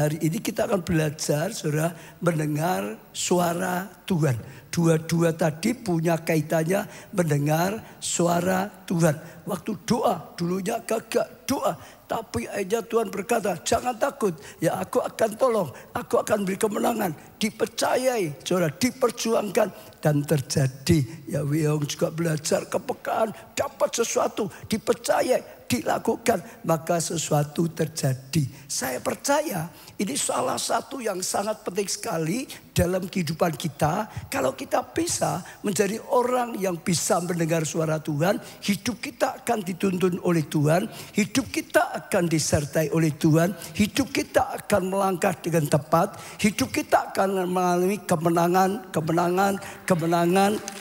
hari ini kita akan belajar, saudara, mendengar suara Tuhan. Dua-dua tadi punya kaitannya mendengar suara Tuhan. Waktu doa, dulunya gagak doa. Tapi aja Tuhan berkata, jangan takut. Ya aku akan tolong, aku akan beri kemenangan. Dipercayai, saudara, diperjuangkan. Dan terjadi. Ya Wiong juga belajar kepekaan, dapat sesuatu, dipercayai, dilakukan, maka sesuatu terjadi. Saya percaya ini salah satu yang sangat penting sekali dalam kehidupan kita. Kalau kita bisa menjadi orang yang bisa mendengar suara Tuhan, hidup kita akan dituntun oleh Tuhan, hidup kita akan disertai oleh Tuhan, hidup kita akan melangkah dengan tepat, hidup kita akan mengalami kemenangan,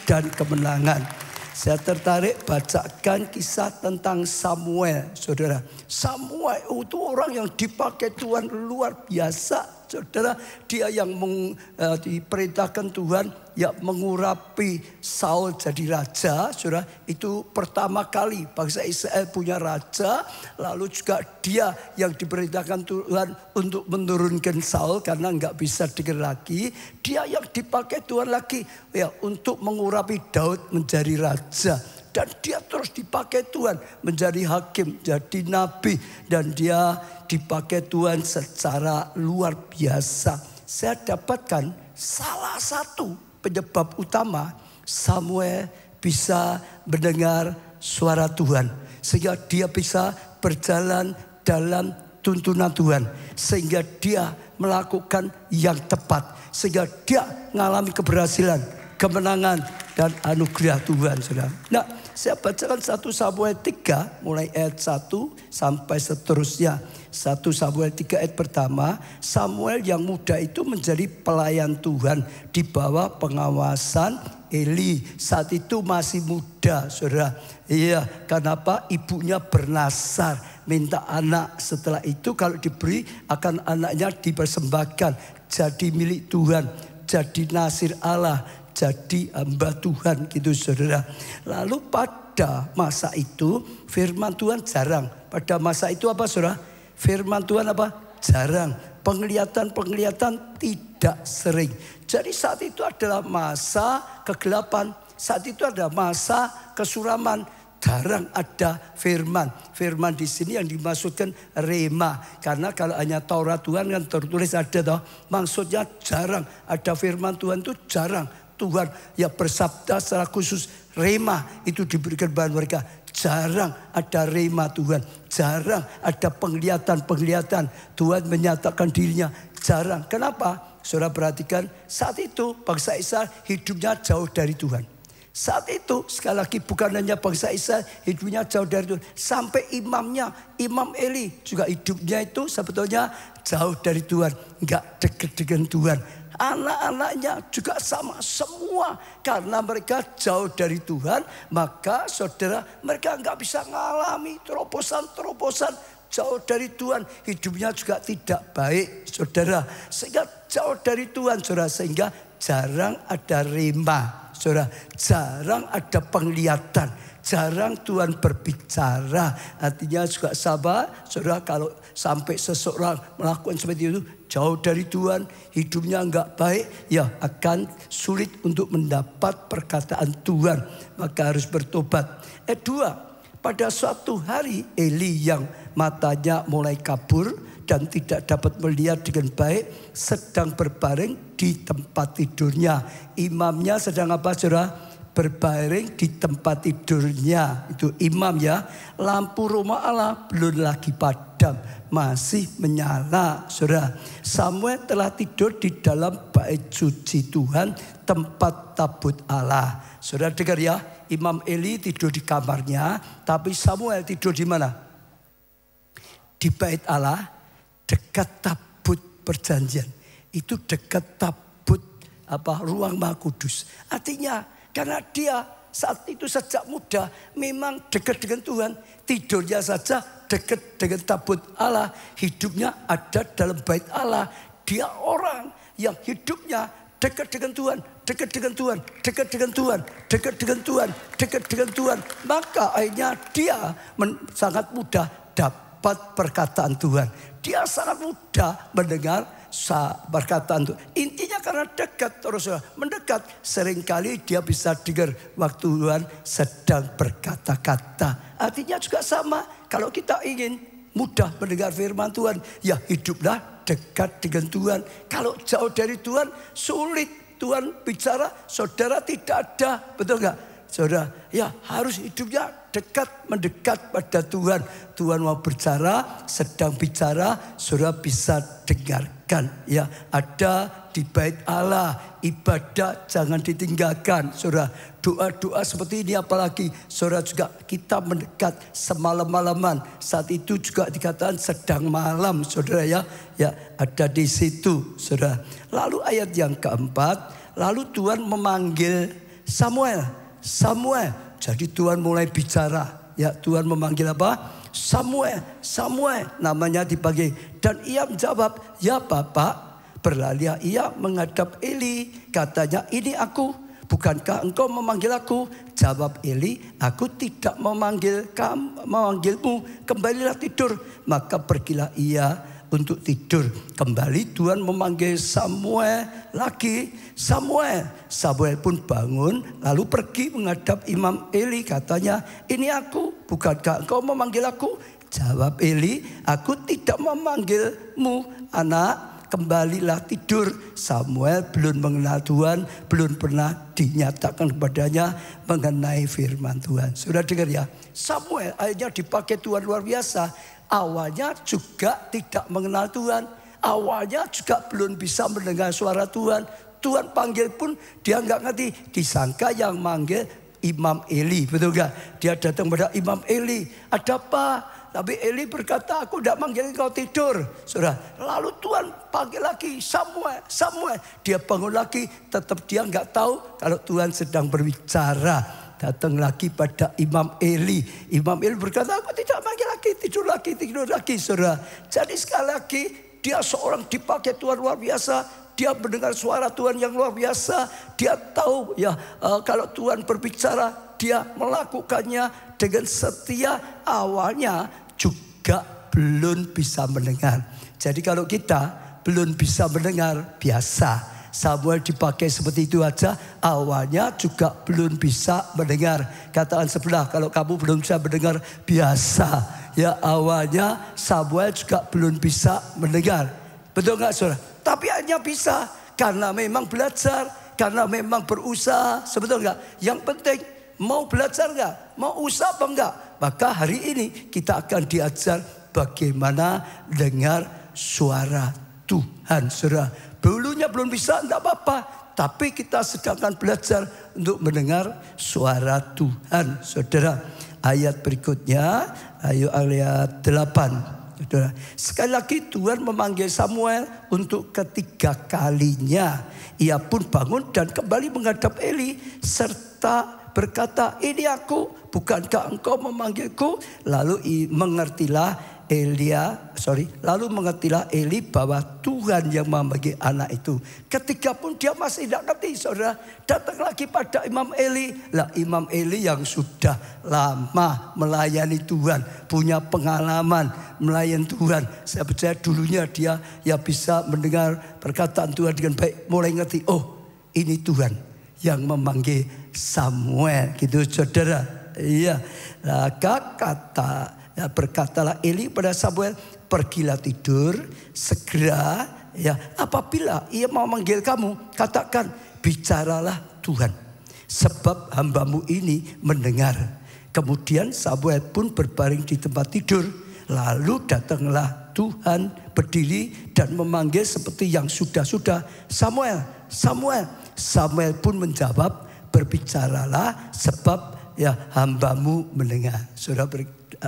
dan kemenangan. Saya tertarik bacakan kisah tentang Samuel, saudara. Samuel itu orang yang dipakai Tuhan luar biasa, saudara. Dia yang diperintahkan Tuhan ya mengurapi Saul jadi raja, saudara. Itu pertama kali bangsa Israel punya raja. Lalu juga dia yang diperintahkan Tuhan untuk menurunkan Saul karena nggak bisa dengar lagi. Dia yang dipakai Tuhan lagi ya untuk mengurapi Daud menjadi raja. Dan dia terus dipakai Tuhan menjadi hakim, jadi nabi. Dan dia dipakai Tuhan secara luar biasa. Saya dapatkan salah satu penyebab utama Samuel bisa mendengar suara Tuhan. Sehingga dia bisa berjalan dalam tuntunan Tuhan. Sehingga dia melakukan yang tepat. Sehingga dia mengalami keberhasilan, kemenangan, dan anugerah Tuhan, saudara. Nah, saya bacakan 1 Samuel 3 mulai ayat 1 sampai seterusnya. 1 Samuel 3 ayat pertama, Samuel yang muda itu menjadi pelayan Tuhan di bawah pengawasan Eli. Saat itu masih muda, saudara. Iya, kenapa? Ibunya bernasar, minta anak. Setelah itu kalau diberi akan anaknya dipersembahkan jadi milik Tuhan, jadi nasir Allah, jadi hamba Tuhan gitu, saudara. Lalu pada masa itu firman Tuhan jarang. Pada masa itu apa, saudara? Firman Tuhan apa? Jarang. Penglihatan tidak sering. Jadi saat itu adalah masa kegelapan. Saat itu ada masa kesuraman. Jarang ada firman. Firman di sini yang dimaksudkan rema. Karena kalau hanya Taurat Tuhan kan tertulis ada toh. Maksudnya jarang. Ada firman Tuhan itu jarang. Tuhan ya bersabda secara khusus rema itu diberikan kepada mereka. Jarang ada rema Tuhan. Jarang ada penglihatan Tuhan menyatakan dirinya. Jarang. Kenapa? Saudara perhatikan, saat itu bangsa Israel hidupnya jauh dari Tuhan. Saat itu sekali lagi bukan hanya bangsa Israel hidupnya jauh dari Tuhan. Sampai imamnya, Imam Eli juga hidupnya itu sebetulnya jauh dari Tuhan. Enggak dekat dengan Tuhan. Anak-anaknya juga sama semua. Karena mereka jauh dari Tuhan. Maka saudara mereka enggak bisa mengalami terobosan-terobosan. Jauh dari Tuhan. Hidupnya juga tidak baik, saudara. Sehingga jauh dari Tuhan, saudara. Sehingga jarang ada rema, saudara. Jarang ada penglihatan. Jarang Tuhan berbicara. Artinya juga sabar, saudara, kalau sampai seseorang melakukan seperti itu, jauh dari Tuhan, hidupnya enggak baik, ya akan sulit untuk mendapat perkataan Tuhan. Maka harus bertobat. Dua, pada suatu hari Eli yang matanya mulai kabur dan tidak dapat melihat dengan baik, sedang berbaring di tempat tidurnya. Imamnya sedang apa, saudara? Berbaring di tempat tidurnya. Itu imam ya. Lampu rumah Allah belum lagi padam, masih menyala, saudara. Samuel telah tidur di dalam bait suci Tuhan, tempat tabut Allah. Saudara dengar ya, Imam Eli tidur di kamarnya, tapi Samuel tidur di mana? Di bait Allah, dekat tabut perjanjian. Itu dekat tabut ruang Maha Kudus. Artinya karena dia saat itu sejak muda memang dekat dengan Tuhan. Tidurnya saja dekat dengan tabut Allah. Hidupnya ada dalam bait Allah. Dia orang yang hidupnya dekat dengan Tuhan. Dekat dengan Tuhan. Dekat dengan Tuhan. Dekat dengan Tuhan. Dekat dengan Tuhan. Maka akhirnya dia sangat mudah dapat perkataan Tuhan. Dia sangat mudah mendengar perkataan Tuhan. Intinya karena dekat terus mendekat. Seringkali dia bisa dengar waktu Tuhan sedang berkata-kata. Artinya juga sama. Kalau kita ingin mudah mendengar firman Tuhan, ya hiduplah dekat dengan Tuhan. Kalau jauh dari Tuhan sulit. Tuhan bicara, saudara tidak ada. Betul nggak? Saudara, ya harus hidupnya dekat, mendekat pada Tuhan. Tuhan mau bicara, sedang bicara, saudara bisa dengarkan. Ya, ada di bait Allah, ibadah jangan ditinggalkan. Saudara, doa-doa seperti ini apalagi. Saudara juga kita mendekat semalam-malaman. Saat itu juga dikatakan sedang malam, saudara ya. Ya, ada di situ, saudara. Lalu ayat yang keempat, lalu Tuhan memanggil Samuel. Samuel. Jadi Tuhan mulai bicara. Ya, Tuhan memanggil apa? Samuel. Samuel namanya dipanggil. Dan ia menjawab, ya Bapak. Berlalu ia menghadap Eli. Katanya, ini aku. Bukankah engkau memanggil aku? Jawab Eli, aku tidak memanggilmu. Kembalilah tidur. Maka pergilah ia untuk tidur. Kembali Tuhan memanggil Samuel lagi. Samuel. Samuel pun bangun lalu pergi menghadap Imam Eli. Katanya, ini aku. Bukankah engkau memanggil aku? Jawab Eli, aku tidak memanggilmu anak. Kembalilah tidur. Samuel belum mengenal Tuhan, belum pernah dinyatakan kepadanya mengenai firman Tuhan. Sudah dengar ya? Samuel akhirnya dipakai Tuhan luar biasa. Awalnya juga tidak mengenal Tuhan. Awalnya juga belum bisa mendengar suara Tuhan. Tuhan panggil pun dia nggak ngerti. Disangka yang manggil Imam Eli, betul nggak? Dia datang pada Imam Eli. Ada apa? Tapi Eli berkata, aku tidak manggil engkau tidur. Saudara, lalu Tuhan panggil lagi Samuel. Samuel, dia bangun lagi. Tetap dia nggak tahu kalau Tuhan sedang berbicara. Datang lagi pada Imam Eli. Imam Eli berkata, aku tidak manggil lagi, tidur lagi, saudara. Jadi sekali lagi, dia seorang dipakai Tuhan luar biasa. Dia mendengar suara Tuhan yang luar biasa. Dia tahu ya kalau Tuhan berbicara, dia melakukannya dengan setia. Awalnya juga belum bisa mendengar. Jadi kalau kita belum bisa mendengar, biasa. Samuel dipakai seperti itu aja. Awalnya juga belum bisa mendengar. Katakan sebelah, kalau kamu belum bisa mendengar, biasa. Ya, awalnya Samuel juga belum bisa mendengar. Betul nggak saudara? Tapi hanya bisa karena memang belajar, karena memang berusaha. Sebetul nggak? Yang penting mau belajar nggak? Mau usaha apa enggak? Maka hari ini kita akan diajar bagaimana dengar suara Tuhan. Saudara, dulunya belum bisa, enggak apa-apa. Tapi kita sedangkan belajar untuk mendengar suara Tuhan. Saudara, ayat berikutnya, ayo ayat 8. Saudara, sekali lagi Tuhan memanggil Samuel untuk ketiga kalinya. Ia pun bangun dan kembali menghadap Eli serta berkata, ini aku, bukankah engkau memanggilku? Lalu mengertilah Eli bahwa Tuhan yang memanggil anak itu. Ketika pun dia masih tidak ngerti, saudara, datang lagi pada Imam Eli. Lah, Imam Eli yang sudah lama melayani Tuhan, punya pengalaman melayani Tuhan. Saya percaya dulunya dia ya bisa mendengar perkataan Tuhan dengan baik, mulai ngerti, oh ini Tuhan yang memanggil Samuel, gitu saudara. Iya, berkatalah Eli pada Samuel, pergilah tidur segera. Ya, apabila ia mau manggil kamu, katakan, bicaralah Tuhan, sebab hambamu ini mendengar. Kemudian Samuel pun berbaring di tempat tidur. Lalu datanglah Tuhan berdiri dan memanggil seperti yang sudah-sudah, Samuel, Samuel. Samuel pun menjawab, berbicaralah sebab ya hambamu mendengar. Saudara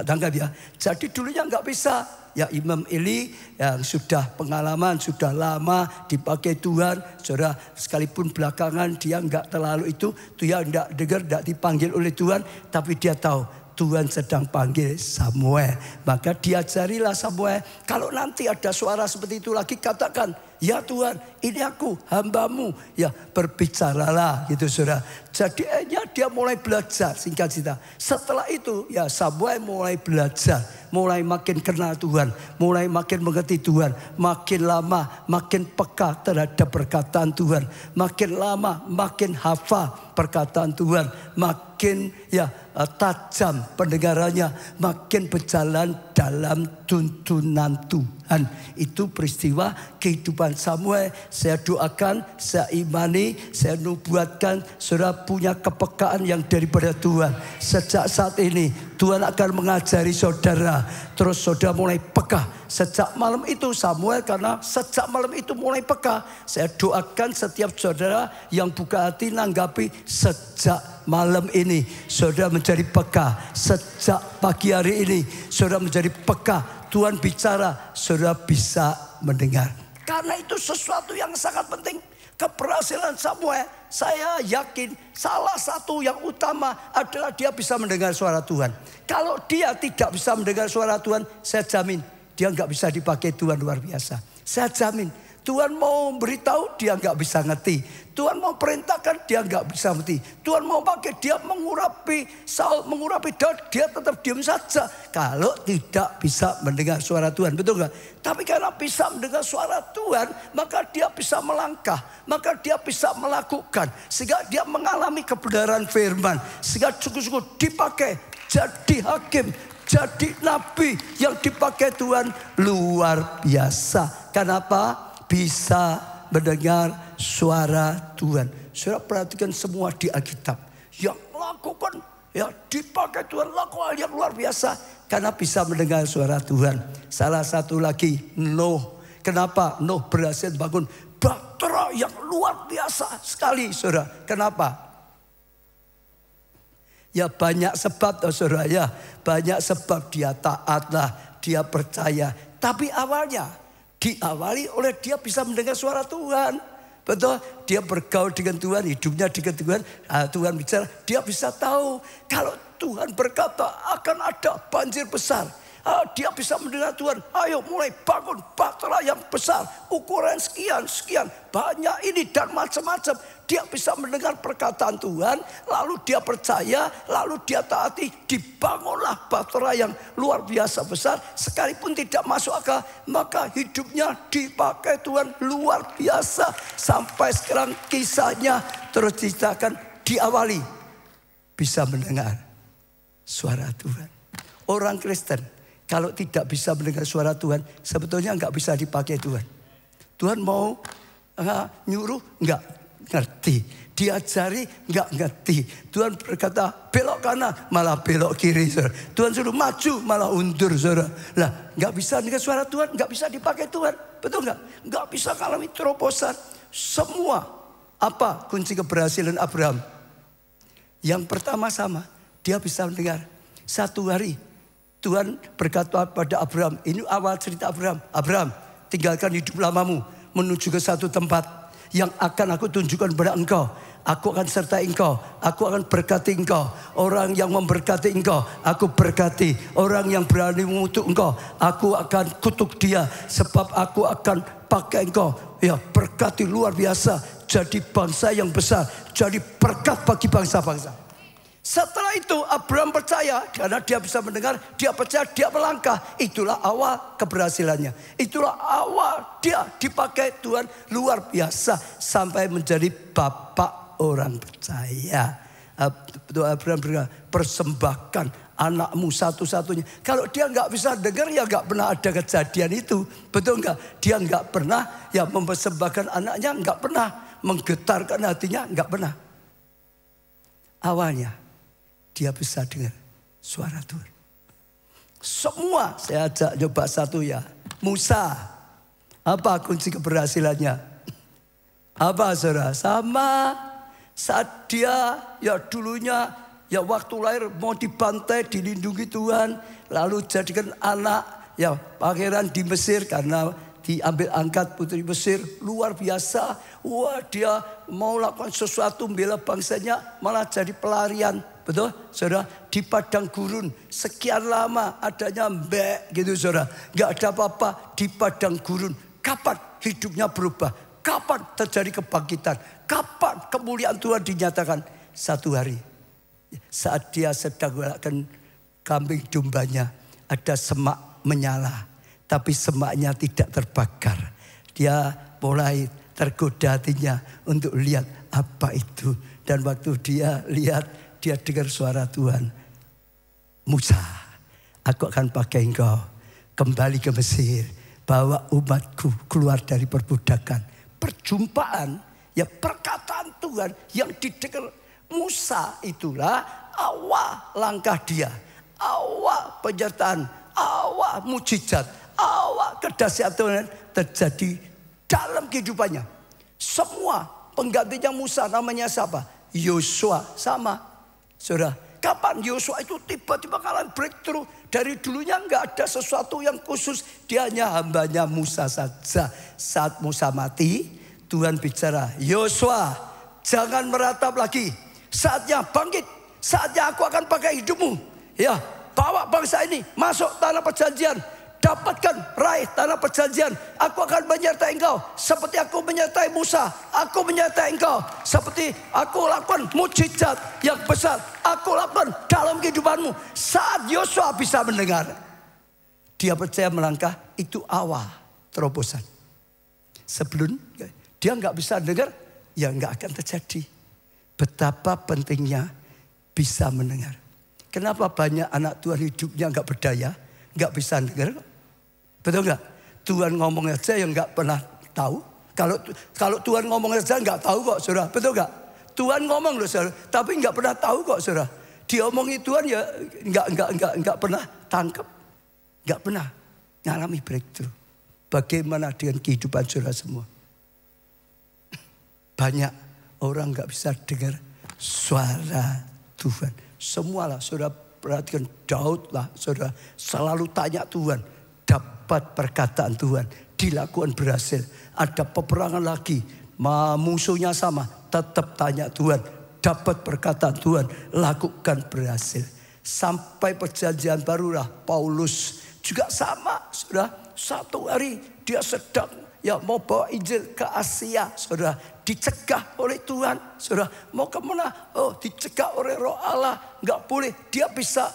tangkap ya. Jadi dulunya nggak bisa. Ya, Imam Eli yang sudah pengalaman, sudah lama dipakai Tuhan. Saudara, sekalipun belakangan dia nggak terlalu itu, dia nggak dengar, nggak dipanggil oleh Tuhan, tapi dia tahu Tuhan sedang panggil Samuel. Maka diajarilah Samuel, kalau nanti ada suara seperti itu lagi, katakan, ya Tuhan, ini aku hambamu. Ya berbicaralah gitu saudara. Jadi dia mulai belajar, singkat cerita. Setelah itu ya Samuel mulai belajar. Mulai makin kenal Tuhan. Mulai makin mengerti Tuhan. Makin lama makin peka terhadap perkataan Tuhan. Makin lama makin hafal perkataan Tuhan. Makin tajam pendengarannya. Makin berjalan dalam tuntunan Tuhan. Itu peristiwa kehidupan Samuel. Saya doakan, saya imani, saya nubuatkan saudara punya kepekaan yang daripada Tuhan. Sejak saat ini Tuhan akan mengajari saudara. Terus saudara mulai peka. Sejak malam itu Samuel, karena sejak malam itu mulai peka. Saya doakan setiap saudara yang buka hati nanggapi sejak malam ini saudara menjadi peka. Sejak pagi hari ini saudara menjadi peka. Tuhan bicara, saudara bisa mendengar. Karena itu sesuatu yang sangat penting. Keberhasilan Samuel, saya yakin salah satu yang utama adalah dia bisa mendengar suara Tuhan. Kalau dia tidak bisa mendengar suara Tuhan, saya jamin dia nggak bisa dipakai Tuhan luar biasa. Saya jamin Tuhan mau beritahu dia nggak bisa ngerti. Tuhan mau perintahkan dia nggak bisa ngerti. Tuhan mau pakai dia mengurapi Saul, mengurapi Daud, dia tetap diam saja. Kalau tidak bisa mendengar suara Tuhan, betul nggak? Tapi karena bisa mendengar suara Tuhan, maka dia bisa melangkah, maka dia bisa melakukan, sehingga dia mengalami kebenaran firman, sehingga sungguh-sungguh dipakai jadi hakim, jadi nabi yang dipakai Tuhan luar biasa. Kenapa? Bisa mendengar suara Tuhan. Saudara perhatikan semua di Alkitab yang melakukan, ya dipakai Tuhan lakukan yang luar biasa karena bisa mendengar suara Tuhan. Salah satu lagi Nuh. Kenapa Nuh berhasil bangun bahtera yang luar biasa sekali, saudara? Kenapa? Ya banyak sebab, saudara ya. Banyak sebab, dia taat lah, dia percaya. Tapi awalnya diawali oleh dia bisa mendengar suara Tuhan. Betul, dia bergaul dengan Tuhan, hidupnya dengan Tuhan. Tuhan bicara, dia bisa tahu kalau Tuhan berkata akan ada banjir besar. Dia bisa mendengar Tuhan, ayo mulai bangun bahtera yang besar, ukuran sekian, banyak ini dan macam-macam. Dia bisa mendengar perkataan Tuhan, lalu dia percaya, lalu dia taati, dibangunlah bahtera yang luar biasa besar. Sekalipun tidak masuk akal, maka hidupnya dipakai Tuhan luar biasa. Sampai sekarang kisahnya terus diceritakan, diawali bisa mendengar suara Tuhan. Orang Kristen kalau tidak bisa mendengar suara Tuhan, sebetulnya nggak bisa dipakai Tuhan. Tuhan mau nyuruh nggak ngerti, diajari nggak ngerti. Tuhan berkata belok kanan malah belok kiri, saudara. Tuhan suruh maju malah undur, saudara. Lah nggak bisa dengar suara Tuhan, nggak bisa dipakai Tuhan, betul nggak? Nggak bisa mengalami terobosan. Semua apa kunci keberhasilan Abraham? Yang pertama sama, dia bisa mendengar. Satu hari Tuhan berkata pada Abraham, ini awal cerita Abraham. Abraham, tinggalkan hidup lamamu, menuju ke satu tempat yang akan aku tunjukkan kepada engkau. Aku akan sertai engkau, aku akan berkati engkau. Orang yang memberkati engkau, aku berkati. Orang yang berani mengutuk engkau, aku akan kutuk dia. Sebab aku akan pakai engkau, ya berkati luar biasa. Jadi bangsa yang besar, jadi berkat bagi bangsa-bangsa. Setelah itu Abraham percaya, karena dia bisa mendengar, dia percaya, dia melangkah. Itulah awal keberhasilannya. Itulah awal dia dipakai Tuhan luar biasa sampai menjadi bapak orang percaya. Abraham berkata, persembahkan anakmu satu-satunya. Kalau dia nggak bisa dengar, ya nggak pernah ada kejadian itu, betul nggak? Dia nggak pernah ya mempersembahkan anaknya, nggak pernah menggetarkan hatinya, nggak pernah. Awalnya dia bisa dengar suara Tuhan. Semua saya ajak coba satu ya. Musa, apa kunci keberhasilannya? Apa saudara? Sama saat dia ya dulunya ya waktu lahir mau dibantai, dilindungi Tuhan, lalu jadikan anak ya pangeran di Mesir karena diambil angkat putri Mesir, luar biasa. Wah, dia mau lakukan sesuatu membela bangsanya, malah jadi pelarian. Betul, saudara, di padang gurun sekian lama adanya mbek gitu, saudara. Gak ada apa-apa di padang gurun. Kapan hidupnya berubah? Kapan terjadi kebangkitan? Kapan kemuliaan Tuhan dinyatakan? Satu hari saat dia sedang melakukan kambing dombanya, ada semak menyala, tapi semaknya tidak terbakar. Dia mulai tergoda hatinya untuk lihat apa itu. Dan waktu dia lihat, dia dengar suara Tuhan. Musa, aku akan pakai engkau kembali ke Mesir, bawa umatku keluar dari perbudakan. Perjumpaan, ya perkataan Tuhan yang didengar Musa itulah awal langkah dia, awal penyertaan, awal mujizat, awal kedahsyatan Tuhan terjadi dalam kehidupannya. Semua penggantinya Musa namanya siapa? Yosua. Sama, saudara. Kapan Yosua itu tiba-tiba ngalamin breakthrough? Dari dulunya nggak ada sesuatu yang khusus. Dia hanya hambanya Musa saja. Saat Musa mati, Tuhan bicara, Yosua, jangan meratap lagi. Saatnya bangkit. Saatnya aku akan pakai hidupmu. Ya, bawa bangsa ini masuk tanah perjanjian. Dapatkan, raih tanah perjanjian. Aku akan menyertai engkau seperti aku menyertai Musa. Aku menyertai engkau seperti aku lakukan mujizat yang besar. Aku lakukan dalam kehidupanmu. Saat Yosua bisa mendengar, dia percaya melangkah, itu awal terobosan. Sebelum dia nggak bisa dengar, ya nggak akan terjadi. Betapa pentingnya bisa mendengar. Kenapa banyak anak Tuhan hidupnya nggak berdaya, nggak bisa dengar? Betul nggak? Tuhan ngomong aja yang nggak pernah tahu. Kalau Tuhan ngomong aja nggak tahu kok, saudara. Betul nggak? Tuhan ngomong loh, saudara, tapi nggak pernah tahu kok, saudara. Diomongi Tuhan ya nggak pernah tangkap, nggak pernah ngalami breakthrough. Bagaimana dengan kehidupan saudara semua? Banyak orang nggak bisa dengar suara Tuhan. Semualah, saudara perhatikan Daud lah, saudara selalu tanya Tuhan. Dapat perkataan Tuhan, dilakukan berhasil. Ada peperangan lagi, musuhnya sama, tetap tanya Tuhan. Dapat perkataan Tuhan, lakukan berhasil. Sampai perjanjian barulah Paulus juga sama, saudara. Satu hari dia sedang mau bawa Injil ke Asia, saudara. Dicegah oleh Tuhan, saudara. Mau kemana? Oh, dicegah oleh Roh Allah, nggak boleh. Dia bisa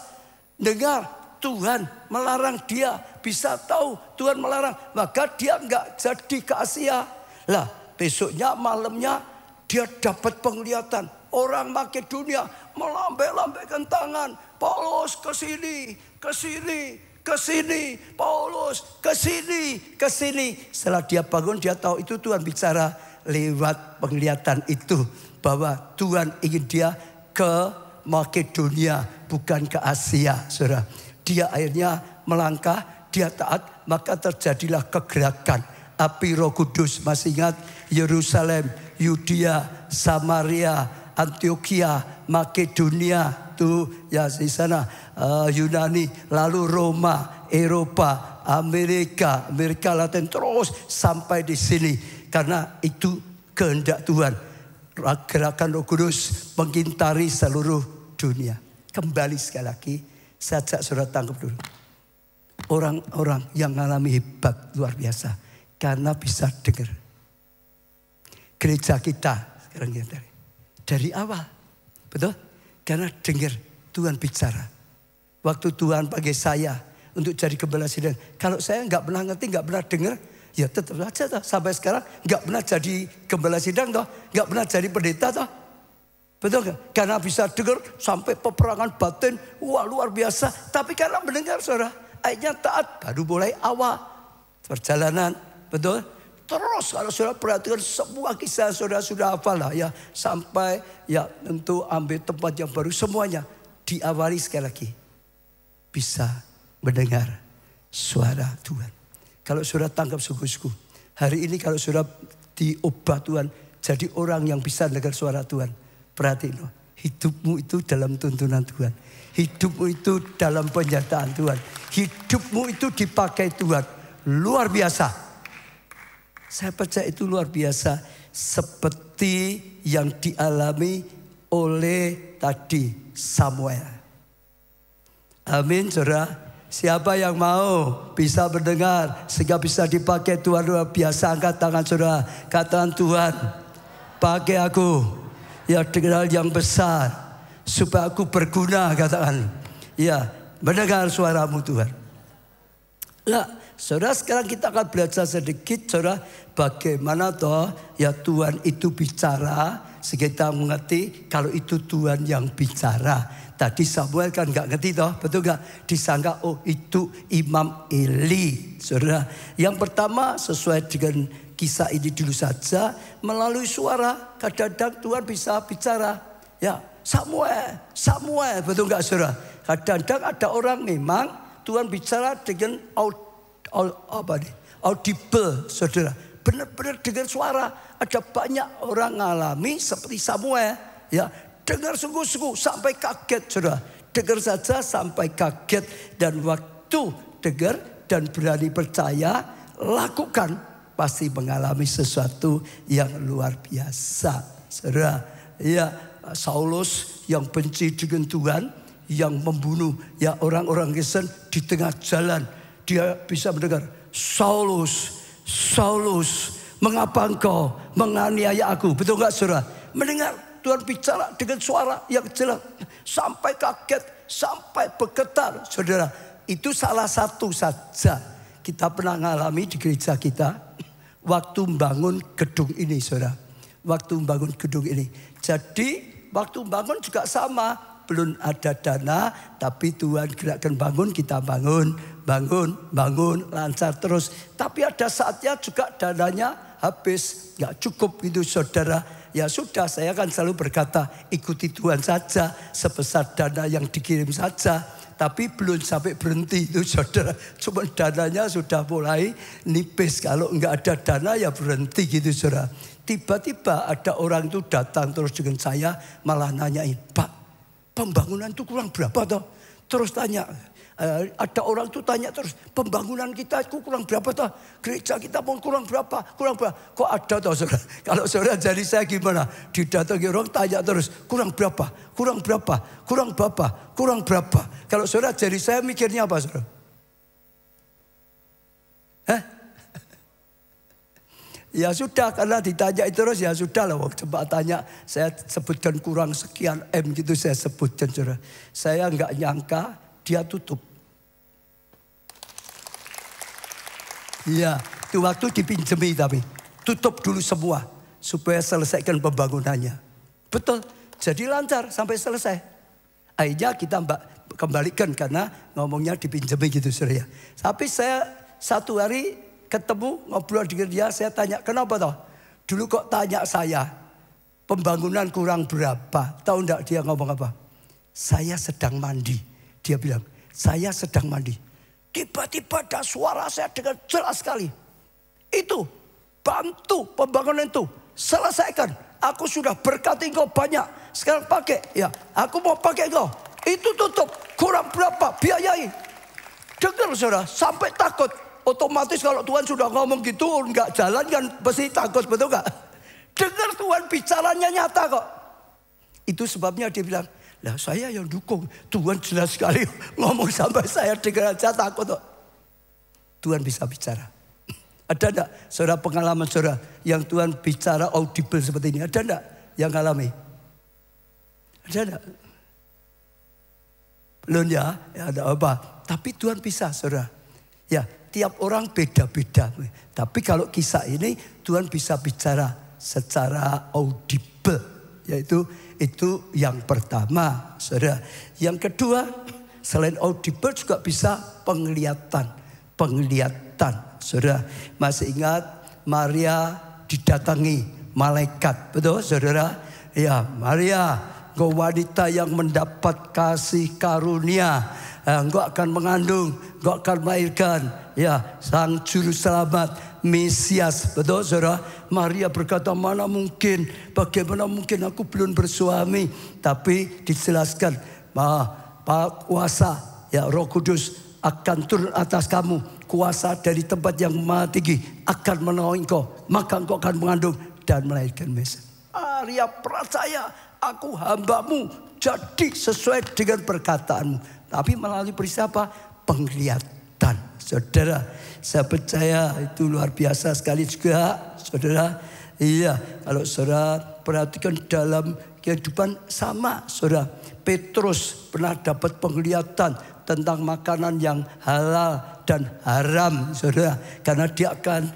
dengar Tuhan melarang dia, bisa tahu Tuhan melarang, maka dia nggak jadi ke Asia. Lah, besoknya malamnya dia dapat penglihatan. Orang Makedonia melambai-lambaikan tangan. Paulus ke sini, ke sini, ke sini. Paulus ke sini, ke sini. Setelah dia bangun, dia tahu itu Tuhan bicara lewat penglihatan itu, bahwa Tuhan ingin dia ke Makedonia, bukan ke Asia, saudara. Dia akhirnya melangkah, dia taat, maka terjadilah kegerakan. Api Roh Kudus, masih ingat? Yerusalem, Yudea, Samaria, Antioquia, Makedonia, tuh ya di sana, Yunani, lalu Roma, Eropa, Amerika Latin, terus sampai di sini. Karena itu kehendak Tuhan. Gerakan Roh Kudus mengintari seluruh dunia. Kembali sekali lagi, saya ajak saudara tangkap dulu. Orang-orang yang mengalami hebat luar biasa karena bisa dengar. Gereja kita sekarang dari awal, betul? Karena dengar Tuhan bicara. Waktu Tuhan pakai saya untuk jadi gembala sidang, kalau saya nggak pernah ngerti, nggak pernah dengar, ya tetap saja toh. Sampai sekarang nggak pernah jadi gembala sidang toh, nggak pernah jadi pendeta toh. Betul gak? Karena bisa dengar sampai peperangan batin, wah luar biasa. Tapi karena mendengar, saudara, akhirnya taat, baru mulai awal perjalanan, betul? Terus kalau saudara perhatikan semua kisah saudara sudah hafal lah ya, sampai ya untuk ambil tempat yang baru, semuanya diawali sekali lagi bisa mendengar suara Tuhan. Kalau saudara tangkap sungguh-sungguh, hari ini kalau saudara diubah Tuhan jadi orang yang bisa dengar suara Tuhan. Perhatiin loh, hidupmu itu dalam tuntunan Tuhan. Hidupmu itu dalam penyertaan Tuhan. Hidupmu itu dipakai Tuhan. Luar biasa. Saya percaya itu luar biasa. Seperti yang dialami oleh tadi Samuel. Amin, saudara. Siapa yang mau bisa mendengar sehingga bisa dipakai Tuhan luar biasa, angkat tangan saudara. Katakan, Tuhan, pakai aku ya dengan hal yang besar supaya aku berguna, katakan. Ya, mendengar suaramu Tuhan. Nah, saudara, sekarang kita akan belajar sedikit, saudara, bagaimana toh ya Tuhan itu bicara sehingga kita mengerti kalau itu Tuhan yang bicara. Tadi Samuel kan nggak ngerti toh, betul nggak? Disangka oh itu Imam Eli, saudara. Yang pertama sesuai dengan kisah ini dulu saja, melalui suara. Kadang-kadang Tuhan bisa bicara, ya Samuel, Samuel, betul nggak saudara? Kadang-kadang ada orang memang Tuhan bicara dengan audible, saudara. Benar-benar dengan suara. Ada banyak orang ngalami seperti Samuel, ya. Dengar sungguh-sungguh sampai kaget, saudara. Dengar saja sampai kaget. Dan waktu dengar dan berani percaya, lakukan. Pasti mengalami sesuatu yang luar biasa, saudara. Ya, Saulus yang benci dengan Tuhan, yang membunuh ya orang-orang Kristen di tengah jalan. Dia bisa mendengar, Saulus, Saulus, mengapa engkau menganiaya aku? Betul nggak saudara? Mendengar Tuhan bicara dengan suara yang jelas. Sampai kaget, sampai bergetar. Saudara, itu salah satu saja. Kita pernah mengalami di gereja kita. Waktu membangun gedung ini, saudara. Waktu membangun gedung ini. Jadi, waktu membangun juga sama. Belum ada dana, tapi Tuhan gerakkan bangun, kita bangun. Bangun, lancar terus. Tapi ada saatnya juga dananya habis. Gak cukup itu, saudara. Ya sudah, saya kan selalu berkata ikuti Tuhan saja, sebesar dana yang dikirim saja. Tapi belum sampai berhenti itu, saudara. Cuma dananya sudah mulai nipis. Kalau enggak ada dana ya berhenti gitu, saudara. Tiba-tiba ada orang itu datang terus dengan saya, malah nanyain, Pak, pembangunan itu kurang berapa toh? Terus tanya. Ada orang tuh tanya terus, pembangunan kita itu kurang berapa toh? Gereja kita mau kurang berapa? Kurang berapa? Kok ada toh saudara? Kalau saudara jadi saya gimana? Didatangi orang tanya terus, kurang berapa? Kurang berapa? Kurang berapa? Kurang berapa? Kalau saudara jadi saya mikirnya apa saudara? Hah? Ya sudah, karena ditanya terus ya sudah lah. Coba tanya, saya sebutkan kurang sekian M gitu saya sebutkan saudara. Saya nggak nyangka dia tutup. Iya, itu waktu dipinjemi tapi tutup dulu semua supaya selesaikan pembangunannya. Betul, jadi lancar sampai selesai. Akhirnya kita kembalikan karena ngomongnya dipinjemi gitu saudara. Tapi saya satu hari ketemu ngobrol dengan dia, saya tanya kenapa toh? Dulu kok tanya saya pembangunan kurang berapa? Tahu enggak dia ngomong apa? Saya sedang mandi. Dia bilang, saya sedang mandi. Tiba-tiba ada suara saya dengan jelas sekali. Itu, bantu pembangunan itu. Selesaikan. Aku sudah berkati engkau banyak. Sekarang pakai. Ya, aku mau pakai engkau. Itu tutup. Kurang berapa? Biayai. Dengar saudara, sampai takut. Otomatis kalau Tuhan sudah ngomong gitu, enggak jalan kan pasti takut, betul enggak? Dengar Tuhan bicaranya nyata kok. Itu sebabnya dia bilang, lah saya yang dukung. Tuhan jelas sekali ngomong sampai saya dengar aja takut kok. Tuhan bisa bicara. Ada enggak saudara pengalaman saudara yang Tuhan bicara audible seperti ini? Ada enggak yang alami? Ada enggak? Belum ya ada apa? Tapi Tuhan bisa saudara. Ya, tiap orang beda-beda. Tapi kalau kisah ini Tuhan bisa bicara secara audible. Yaitu itu yang pertama, saudara. Yang kedua, selain audible juga bisa penglihatan. Penglihatan, saudara. Masih ingat Maria didatangi malaikat, betul saudara? Ya, Maria, engkau wanita yang mendapat kasih karunia. Engkau akan mengandung, engkau akan melahirkan. Ya, sang juru selamat. Mesias, betul saudara? Maria berkata, mana mungkin, bagaimana mungkin aku belum bersuami. Tapi dijelaskan, kuasa ya Roh Kudus akan turun atas kamu. Kuasa dari tempat yang maha tinggi akan menolong engkau. Maka engkau akan mengandung dan melahirkan Mesias. Maria percaya, aku hambamu jadi sesuai dengan perkataanmu. Tapi melalui peristiwa apa? penglihatan. Saudara, saya percaya itu luar biasa sekali juga, saudara. Iya, kalau saudara perhatikan dalam kehidupan sama, saudara. Petrus pernah dapat penglihatan tentang makanan yang halal dan haram, saudara. Karena dia akan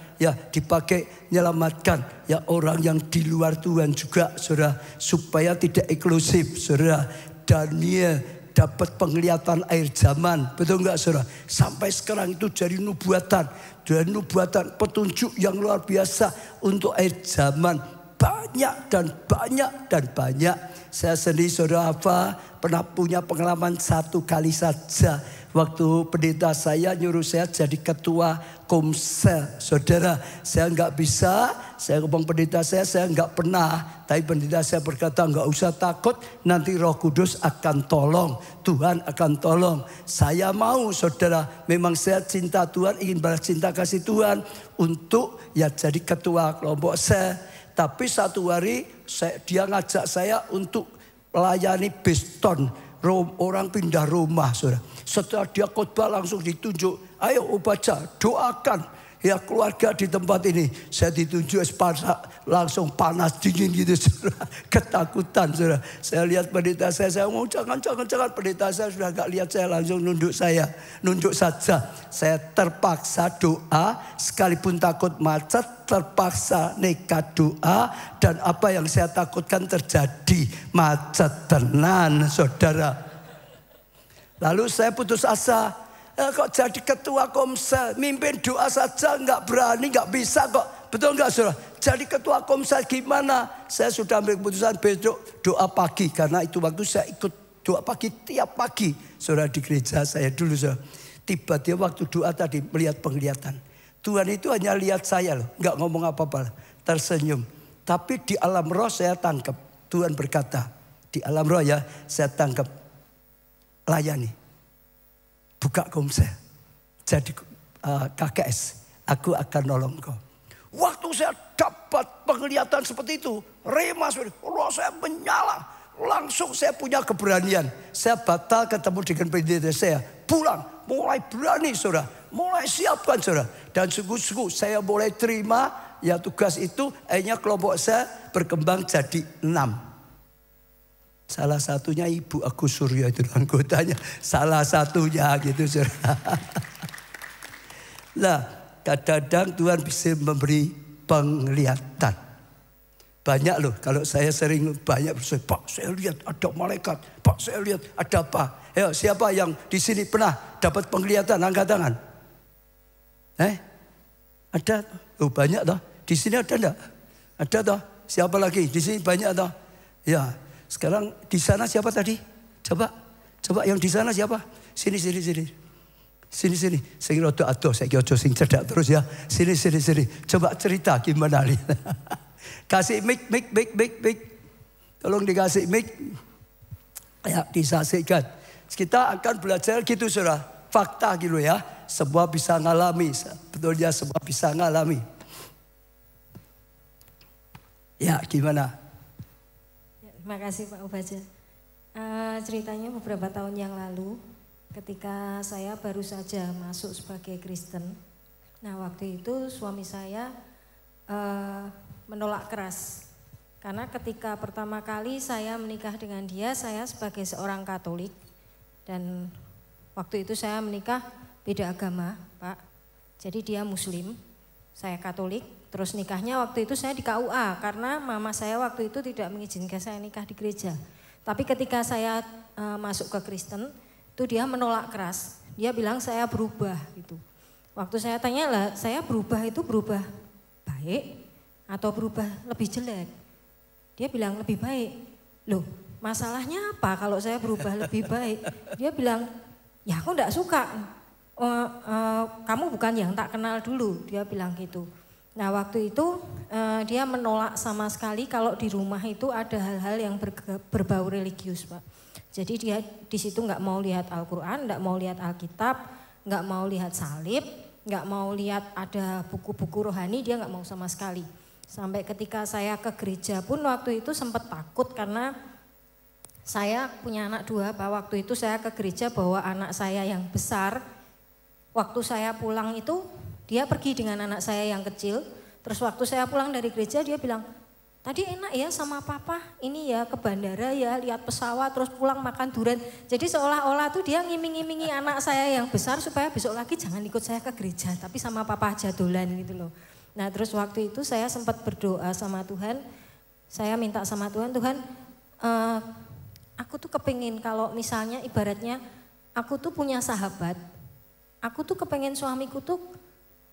dipakai menyelamatkan orang yang di luar Tuhan juga, saudara. Supaya tidak eksklusif, saudara. Daniel dapat penglihatan air zaman, betul enggak, saudara? Sampai sekarang itu jadi nubuatan. Dan nubuatan petunjuk yang luar biasa untuk air zaman. Banyak dan banyak dan banyak. Saya sendiri, saudara, pernah punya pengalaman satu kali saja. Waktu pendeta saya nyuruh saya jadi ketua Komsel. Saudara, saya nggak bisa. Saya ngomong pendeta saya nggak pernah. Tapi pendeta saya berkata, nggak usah takut. Nanti Roh Kudus akan tolong. Tuhan akan tolong. Saya mau, saudara. Memang saya cinta Tuhan, ingin balas cinta kasih Tuhan. Untuk jadi ketua kelompok saya. Tapi satu hari dia ngajak saya untuk melayani Biston. Orang pindah rumah, saudara. Setelah dia khotbah langsung ditunjuk, ayo baca, doakan keluarga di tempat ini. Saya ditunjuk langsung panas dingin gitu, saudara. Ketakutan, saudara. Saya lihat pendeta saya ngomong jangan. Pendeta saya sudah gak lihat saya, langsung nunduk saja. Saya terpaksa doa, sekalipun takut macet, terpaksa nekat doa. Dan apa yang saya takutkan terjadi, macet tenan, saudara. Lalu saya putus asa. Kok jadi ketua Komsel, mimpin doa saja nggak berani, nggak bisa kok. Betul nggak, saudara? Jadi ketua Komsel gimana? Saya sudah ambil keputusan besok doa pagi. Karena itu waktu saya ikut doa pagi tiap pagi, saudara, di gereja saya dulu, saudara. Tiba-tiba waktu doa tadi melihat penglihatan. Tuhan itu hanya lihat saya loh, nggak ngomong apa-apa, tersenyum. Tapi di alam roh saya tangkap. Tuhan berkata, di alam roh saya tangkap. Layani. Buka Komsel. Jadi KKS. Aku akan nolong kau. Waktu saya dapat penglihatan seperti itu. Rema, roh saya menyala. Langsung saya punya keberanian. Saya batal ketemu dengan pendeta saya. Pulang. Mulai berani, saudara. Mulai siapkan, saudara. Dan sungguh-sungguh saya mulai terima tugas itu. Akhirnya kelompok saya berkembang jadi 6. Salah satunya Ibu Agus Suryo itu anggotanya. Salah satunya gitu, saudara. Nah, kadang-kadang Tuhan bisa memberi penglihatan. Banyak loh, kalau saya sering banyak berkata, Pak saya lihat ada malaikat. Pak saya lihat ada apa. Ayo, siapa yang di sini pernah dapat penglihatan? Angkat tangan. Ada? Oh banyak toh. Di sini ada enggak? Ada toh? Siapa lagi? Di sini banyak toh? Ya. Sekarang di sana siapa tadi? Coba yang di sana siapa? Sini. Sini. Sing rada ado, saiki aja sing cedak terus ya. Sini. Coba cerita gimana nih. Kasih mic. Tolong dikasih mic. Ya, disaksikan. Kita akan belajar gitu, saudara. Fakta gitu ya. Semua bisa ngalami. Betulnya semua bisa ngalami. Ya, gimana? Terima kasih Pak Ubaja. Ceritanya beberapa tahun yang lalu ketika saya baru saja masuk sebagai Kristen. Nah waktu itu suami saya menolak keras. Karena ketika pertama kali saya menikah dengan dia, saya sebagai seorang Katolik. Dan waktu itu saya menikah beda agama, Pak. Jadi dia Muslim, saya Katolik. Terus nikahnya waktu itu saya di KUA karena mama saya waktu itu tidak mengizinkan saya nikah di gereja. Tapi ketika saya masuk ke Kristen, itu dia menolak keras. Dia bilang saya berubah gitu. Waktu saya tanya lah, saya berubah itu berubah baik atau berubah lebih jelek? Dia bilang lebih baik. Loh, masalahnya apa kalau saya berubah lebih baik? Dia bilang, ya aku enggak suka. Kamu bukan yang tak kenal dulu, dia bilang gitu. Nah waktu itu dia menolak sama sekali kalau di rumah itu ada hal-hal yang berbau religius, Pak. Jadi dia di situ nggak mau lihat Al-Quran, nggak mau lihat Alkitab, nggak mau lihat salib, nggak mau lihat ada buku-buku rohani, dia nggak mau sama sekali. Sampai ketika saya ke gereja pun waktu itu sempat takut karena saya punya anak 2, Pak. Waktu itu saya ke gereja bawa anak saya yang besar, waktu saya pulang itu dia pergi dengan anak saya yang kecil. Terus waktu saya pulang dari gereja dia bilang, tadi enak ya sama papa, ini ya ke bandara ya, lihat pesawat terus pulang makan durian. Jadi seolah-olah tuh dia ngiming-ngimingi anak saya yang besar supaya besok lagi jangan ikut saya ke gereja, tapi sama papa aja dolan gitu loh. Nah terus waktu itu saya sempat berdoa sama Tuhan, saya minta sama Tuhan, Tuhan aku tuh kepingin kalau misalnya ibaratnya aku tuh punya sahabat, aku tuh kepengen suamiku tuh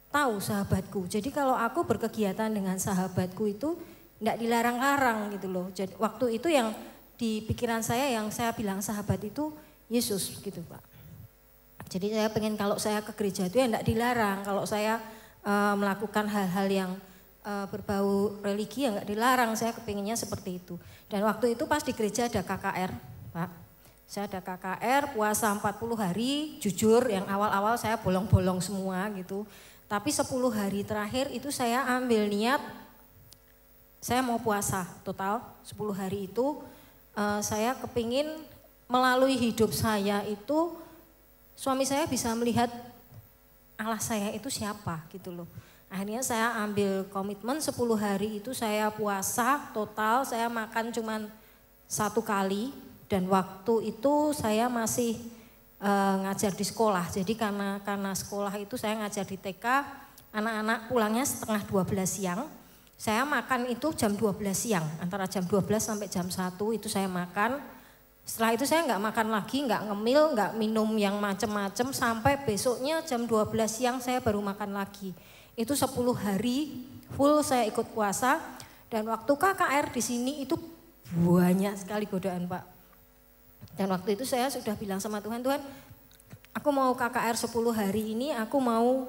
tahu sahabatku. Jadi kalau aku berkegiatan dengan sahabatku itu enggak dilarang-larang gitu loh. Jadi waktu itu yang di pikiran saya yang saya bilang sahabat itu Yesus gitu Pak. Jadi saya pengen kalau saya ke gereja itu ya enggak dilarang. Kalau saya melakukan hal-hal yang berbau religi ya enggak dilarang. Saya kepinginnya seperti itu. Dan waktu itu pas di gereja ada KKR Pak. Saya ada KKR puasa 40 hari, jujur yang awal-awal saya bolong-bolong semua gitu. Tapi 10 hari terakhir itu saya ambil niat, saya mau puasa total 10 hari itu. Saya kepingin melalui hidup saya itu, suami saya bisa melihat Allah saya itu siapa gitu loh. Akhirnya saya ambil komitmen 10 hari itu saya puasa total, saya makan cuman 1 kali. Dan waktu itu saya masih ngajar di sekolah, jadi karena sekolah itu saya ngajar di TK, anak-anak pulangnya setengah 12 siang, saya makan itu jam 12 siang, antara jam 12 sampai jam 1 itu saya makan, setelah itu saya nggak makan lagi, nggak ngemil, nggak minum yang macem-macem, sampai besoknya jam 12 siang saya baru makan lagi, itu 10 hari full saya ikut puasa, dan waktu KKR di sini itu banyak sekali godaan Pak. Dan waktu itu saya sudah bilang sama Tuhan, Tuhan aku mau KKR 10 hari ini, aku mau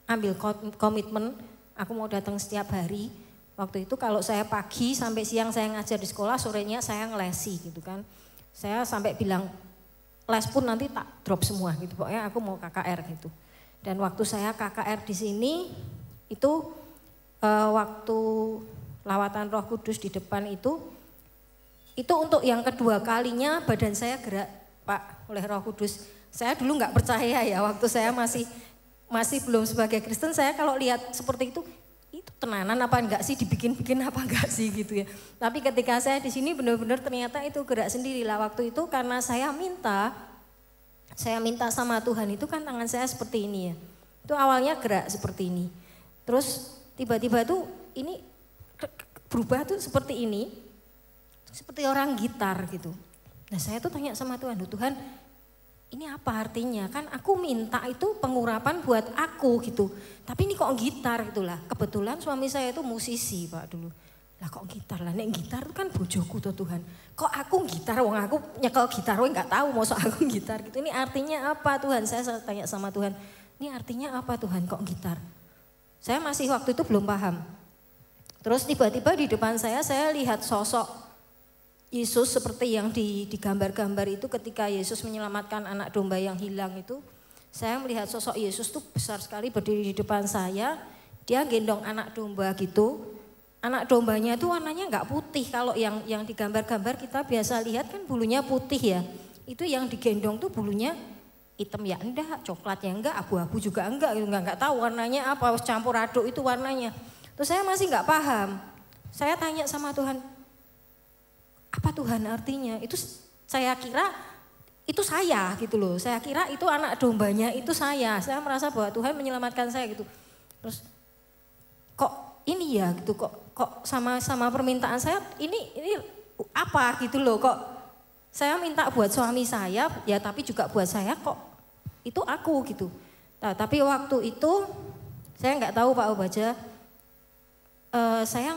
ambil komitmen, aku mau datang setiap hari. Waktu itu kalau saya pagi sampai siang saya ngajar di sekolah, sorenya saya ngelesi gitu kan. Saya sampai bilang, les pun nanti tak drop semua gitu, pokoknya aku mau KKR gitu. Dan waktu saya KKR di sini, itu waktu lawatan Roh Kudus di depan itu untuk yang kedua kalinya badan saya gerak Pak oleh Roh Kudus. Saya dulu nggak percaya ya waktu saya masih belum sebagai Kristen, saya kalau lihat seperti itu tenanan apa enggak sih, dibikin-bikin apa enggak sih gitu ya. Tapi ketika saya di sini benar-benar ternyata itu gerak sendiri lah waktu itu, karena saya minta sama Tuhan itu kan tangan saya seperti ini ya. Itu awalnya gerak seperti ini. Terus tiba-tiba tuh ini berubah tuh seperti ini. Seperti orang gitar gitu. Nah saya tuh tanya sama Tuhan, Tuhan ini apa artinya? Kan aku minta itu pengurapan buat aku gitu. Tapi ini kok gitar gitu lah. Kebetulan suami saya itu musisi Pak dulu. Lah kok gitar lah, nek gitar itu kan bojoku tuh Tuhan. Kok aku gitar, wong aku nyekel gitar, wong gak tahu masa aku gitar gitu. Ini artinya apa Tuhan? Saya tanya sama Tuhan, ini artinya apa Tuhan kok gitar? Saya masih waktu itu belum paham. Terus tiba-tiba di depan saya lihat sosok Yesus seperti yang di gambar-gambar itu ketika Yesus menyelamatkan anak domba yang hilang itu. Saya melihat sosok Yesus tuh besar sekali berdiri di depan saya. Dia gendong anak domba gitu. Anak dombanya itu warnanya enggak putih. Kalau yang di gambar-gambar kita biasa lihat kan bulunya putih ya. Itu yang digendong tuh bulunya hitam ya enggak, coklat ya enggak, abu-abu juga enggak gitu. Enggak tahu warnanya apa, campur aduk itu warnanya. Terus saya masih enggak paham. Saya tanya sama Tuhan, apa Tuhan artinya? Itu saya kira itu saya gitu loh. Saya kira itu anak dombanya itu saya. Saya merasa bahwa Tuhan menyelamatkan saya gitu. Terus kok ini ya gitu, kok sama permintaan saya ini apa gitu loh, kok saya minta buat suami saya ya tapi juga buat saya, kok itu aku gitu. Nah, tapi waktu itu saya nggak tahu Pak Obaja, saya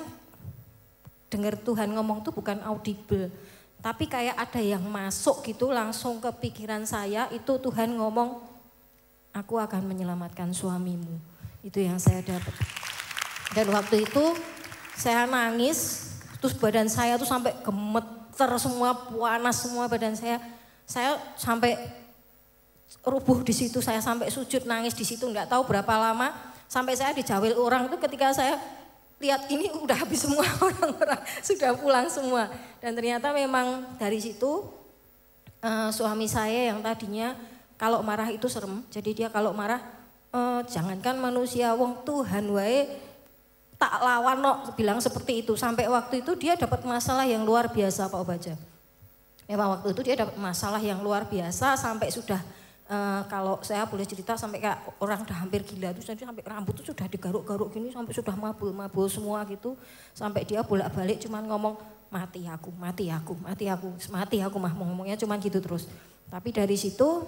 dengar Tuhan ngomong tuh bukan audible, tapi kayak ada yang masuk gitu langsung ke pikiran saya, itu Tuhan ngomong, aku akan menyelamatkan suamimu. Itu yang saya dapat. Dan waktu itu saya nangis, terus badan saya tuh sampai gemeter semua, panas semua badan saya. Saya sampai rubuh di situ, saya sampai sujud nangis di situ, nggak tahu berapa lama. Sampai saya dijawil orang itu ketika saya lihat ini udah habis semua, orang-orang sudah pulang semua. Dan ternyata memang dari situ suami saya yang tadinya kalau marah itu serem. Jadi dia kalau marah, jangankan manusia, wong Tuhan wae tak lawan no, bilang seperti itu. Sampai waktu itu dia dapat masalah yang luar biasa Pak Obaja. Memang waktu itu dia dapat masalah yang luar biasa sampai sudah, kalau saya boleh cerita sampai kayak orang udah hampir gila itu, sampai rambut itu sudah digaruk-garuk gini, sampai sudah mabul-mabul semua gitu. Sampai dia bolak-balik cuman ngomong, mati aku mah, ngomongnya cuman gitu terus. Tapi dari situ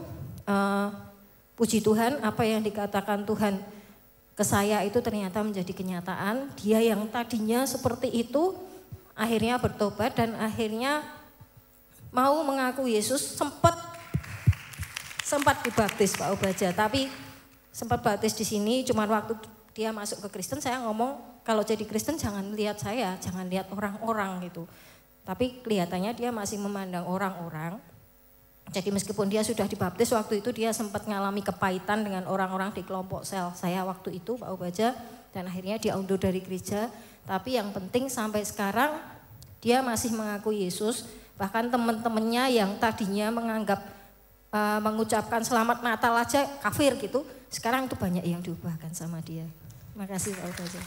puji Tuhan, apa yang dikatakan Tuhan ke saya itu ternyata menjadi kenyataan. Dia yang tadinya seperti itu akhirnya bertobat dan akhirnya mau mengaku Yesus. Sempat dibaptis Pak Obaja, tapi sempat baptis di sini cuman waktu dia masuk ke Kristen saya ngomong, kalau jadi Kristen jangan lihat saya, jangan lihat orang-orang gitu. Tapi kelihatannya dia masih memandang orang-orang. Jadi meskipun dia sudah dibaptis, waktu itu dia sempat mengalami kepahitan dengan orang-orang di kelompok sel saya waktu itu Pak Obaja. Dan akhirnya dia undur dari gereja. Tapi yang penting sampai sekarang dia masih mengaku Yesus. Bahkan teman-temannya yang tadinya mengucapkan selamat Natal aja kafir gitu. Sekarang itu banyak yang diubahkan sama dia. Terima kasih Pak Obaja.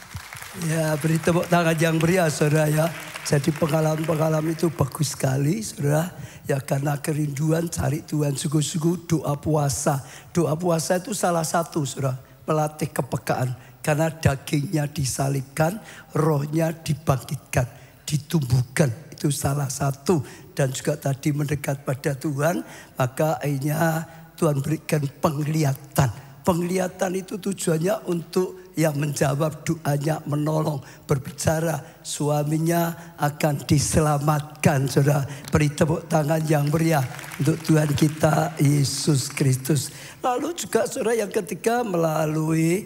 Ya, beri tepuk tangan yang meriah saudara ya. Jadi pengalaman-pengalaman itu bagus sekali saudara. Ya karena kerinduan cari Tuhan sungguh-sungguh, doa puasa. Doa puasa itu salah satu saudara, melatih kepekaan. Karena dagingnya disalibkan, rohnya dibangkitkan, ditumbuhkan. Itu salah satu. Dan juga tadi mendekat pada Tuhan, maka akhirnya Tuhan berikan penglihatan. Penglihatan itu tujuannya untuk menjawab doanya, menolong, berbicara. Suaminya akan diselamatkan. Saudara, beri tepuk tangan yang meriah untuk Tuhan kita Yesus Kristus. Lalu juga saudara yang ketiga melalui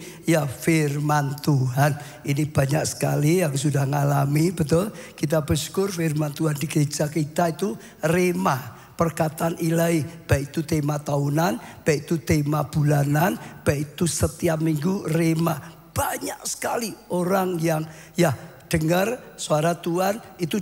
firman Tuhan. Ini banyak sekali yang sudah ngalami, betul. Kita bersyukur firman Tuhan di gereja kita itu rema. Perkataan ilahi, baik itu tema tahunan, baik itu tema bulanan, baik itu setiap minggu rema. Banyak sekali orang yang dengar suara Tuhan itu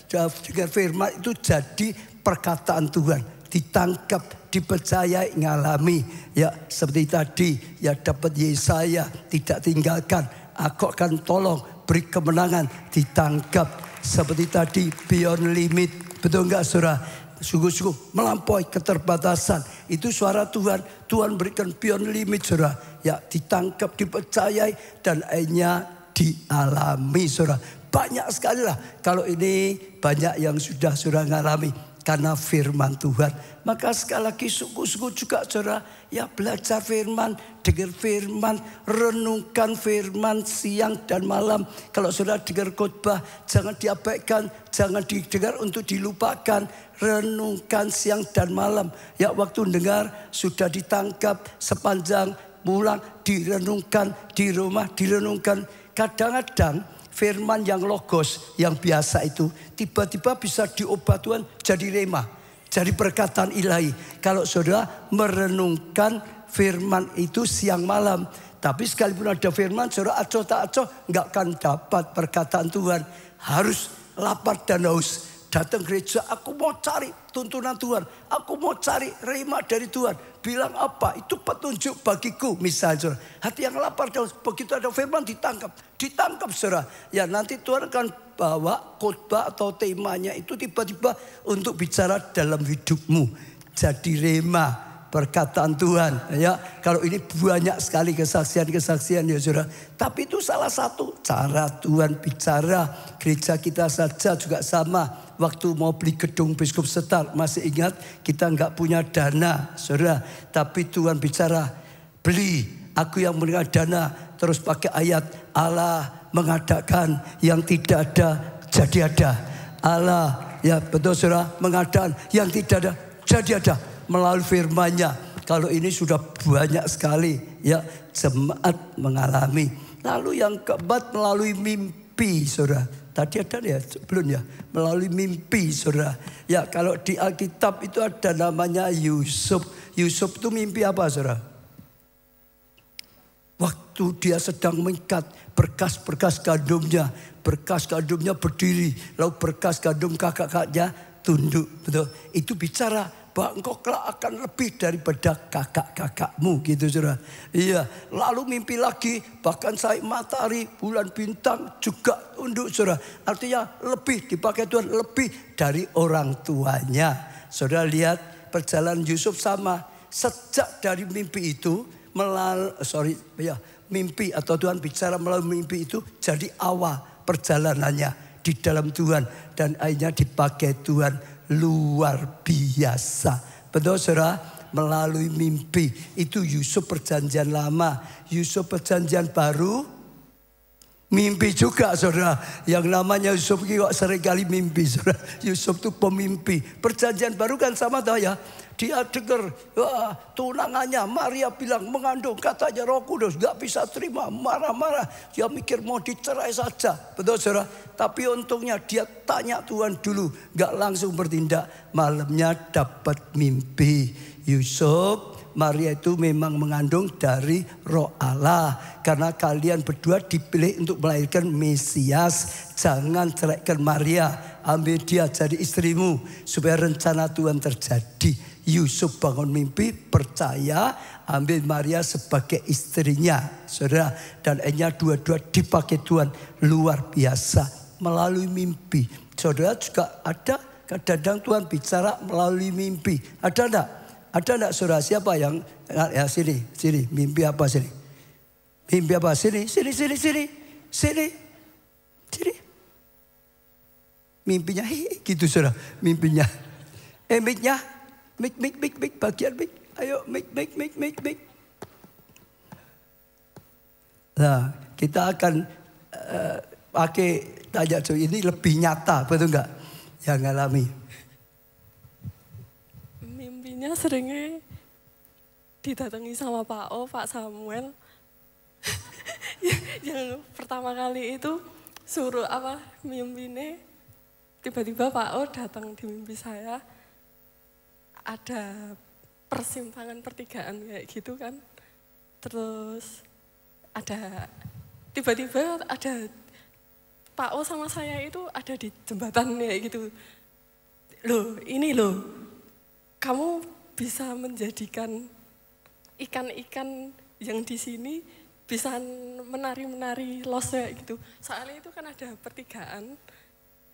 dengar firman itu jadi perkataan Tuhan. Ditangkap, dipercayai, ngalami. Ya seperti tadi, dapat Yesaya, tidak tinggalkan. Aku akan tolong, beri kemenangan, ditangkap. Seperti tadi, beyond limit. Betul enggak saudara? Sungguh-sungguh melampaui keterbatasan. Itu suara Tuhan. Tuhan berikan beyond limit saudara. Ya ditangkap, dipercayai dan akhirnya dialami saudara. Banyak sekali lah. Kalau ini banyak yang sudah ngalami. Karena firman Tuhan. Maka sekali lagi sungguh-sungguh juga saudara. Ya belajar firman, dengar firman, renungkan firman siang dan malam. Kalau saudara dengar khotbah, jangan diabaikan, jangan didengar untuk dilupakan. Renungkan siang dan malam. Ya waktu dengar sudah ditangkap sepanjang bulan, direnungkan di rumah, direnungkan. Kadang-kadang firman yang logos, yang biasa itu tiba-tiba bisa diubah Tuhan jadi rema, jadi perkataan ilahi. Kalau saudara merenungkan firman itu siang malam, tapi sekalipun ada firman, saudara acoh tak acoh nggak akan dapat perkataan Tuhan. Harus lapar dan haus. Datang gereja, aku mau cari tuntunan Tuhan. Aku mau cari rema dari Tuhan. Bilang apa? Itu petunjuk bagiku. Misalnya, hati yang lapar, begitu ada firman ditangkap. Ditangkap saudara. Ya nanti Tuhan akan bawa khotbah atau temanya itu tiba-tiba untuk bicara dalam hidupmu. Jadi rema. Perkataan Tuhan ya. Kalau ini banyak sekali kesaksian-kesaksian ya saudara. Tapi itu salah satu cara Tuhan bicara. Gereja kita saja juga sama. Waktu mau beli gedung Biskup Setar, masih ingat kita nggak punya dana saudara. Tapi Tuhan bicara, beli, aku yang memberikan dana. Terus pakai ayat, Allah mengadakan yang tidak ada jadi ada. Allah ya betul saudara, mengadakan yang tidak ada jadi ada. Melalui firman-Nya. Kalau ini sudah banyak sekali ya jemaat mengalami. Lalu yang keempat melalui mimpi saudara. Tadi ada ya belum ya? Melalui mimpi saudara. Ya kalau di Alkitab itu ada namanya Yusuf. Yusuf itu mimpi apa saudara? Waktu dia sedang mengikat berkas-berkas gandumnya. Berkas gandumnya berdiri. Lalu berkas gandum kakak-kakaknya tunduk. Betul. Itu bicara bahwa engkau kelak akan lebih daripada kakak-kakakmu gitu saudara. Iya, lalu mimpi lagi bahkan saya matahari, bulan, bintang juga tunduk saudara. Artinya lebih dipakai Tuhan, lebih dari orang tuanya. Saudara lihat perjalanan Yusuf sama. Sejak dari mimpi itu mimpi atau Tuhan bicara melalui mimpi itu jadi awal perjalanannya di dalam Tuhan. Dan akhirnya dipakai Tuhan luar biasa. Betul saudara? Melalui mimpi. Itu Yusuf perjanjian lama. Yusuf perjanjian baru. Mimpi juga saudara. Yang namanya Yusuf kok seringkali mimpi saudara. Yusuf itu pemimpi. Perjanjian baru kan sama tahu ya. Dia dengar tunangannya Maria bilang mengandung, katanya Roh Kudus gak bisa terima, marah-marah. Dia mikir mau dicerai saja, betul saudara. Tapi untungnya dia tanya Tuhan dulu, gak langsung bertindak. Malamnya dapat mimpi. Yusuf, Maria itu memang mengandung dari Roh Allah. Karena kalian berdua dipilih untuk melahirkan Mesias. Jangan ceraikan Maria, ambil dia jadi istrimu supaya rencana Tuhan terjadi. Yusuf bangun mimpi, percaya, ambil Maria sebagai istrinya, saudara. Dan akhirnya dua-dua dipakai Tuhan luar biasa melalui mimpi. Saudara juga ada kadang-kadang Tuhan bicara melalui mimpi. Ada enggak? Ada enggak saudara? Siapa yang ya sini, mimpi apa sini? Mimpi apa sini? Sini. Mimpinya gitu saudara, mimpinya. Mimpinya Mik, bagian mik. Ayo mik. Nah, kita akan pakai tanya jawab ini lebih nyata, betul enggak? Yang ngalami. Mimpinya seringnya didatangi sama Pak O, Pak Samuel. Yang pertama kali itu suruh mimpinya, tiba-tiba Pak O datang di mimpi saya. Ada persimpangan pertigaan kayak gitu kan. Terus ada tiba-tiba ada Pak O sama saya itu ada di jembatan kayak gitu. Ini kamu bisa menjadikan ikan-ikan yang di sini bisa menari-menari los kayak gitu. Soalnya itu kan ada pertigaan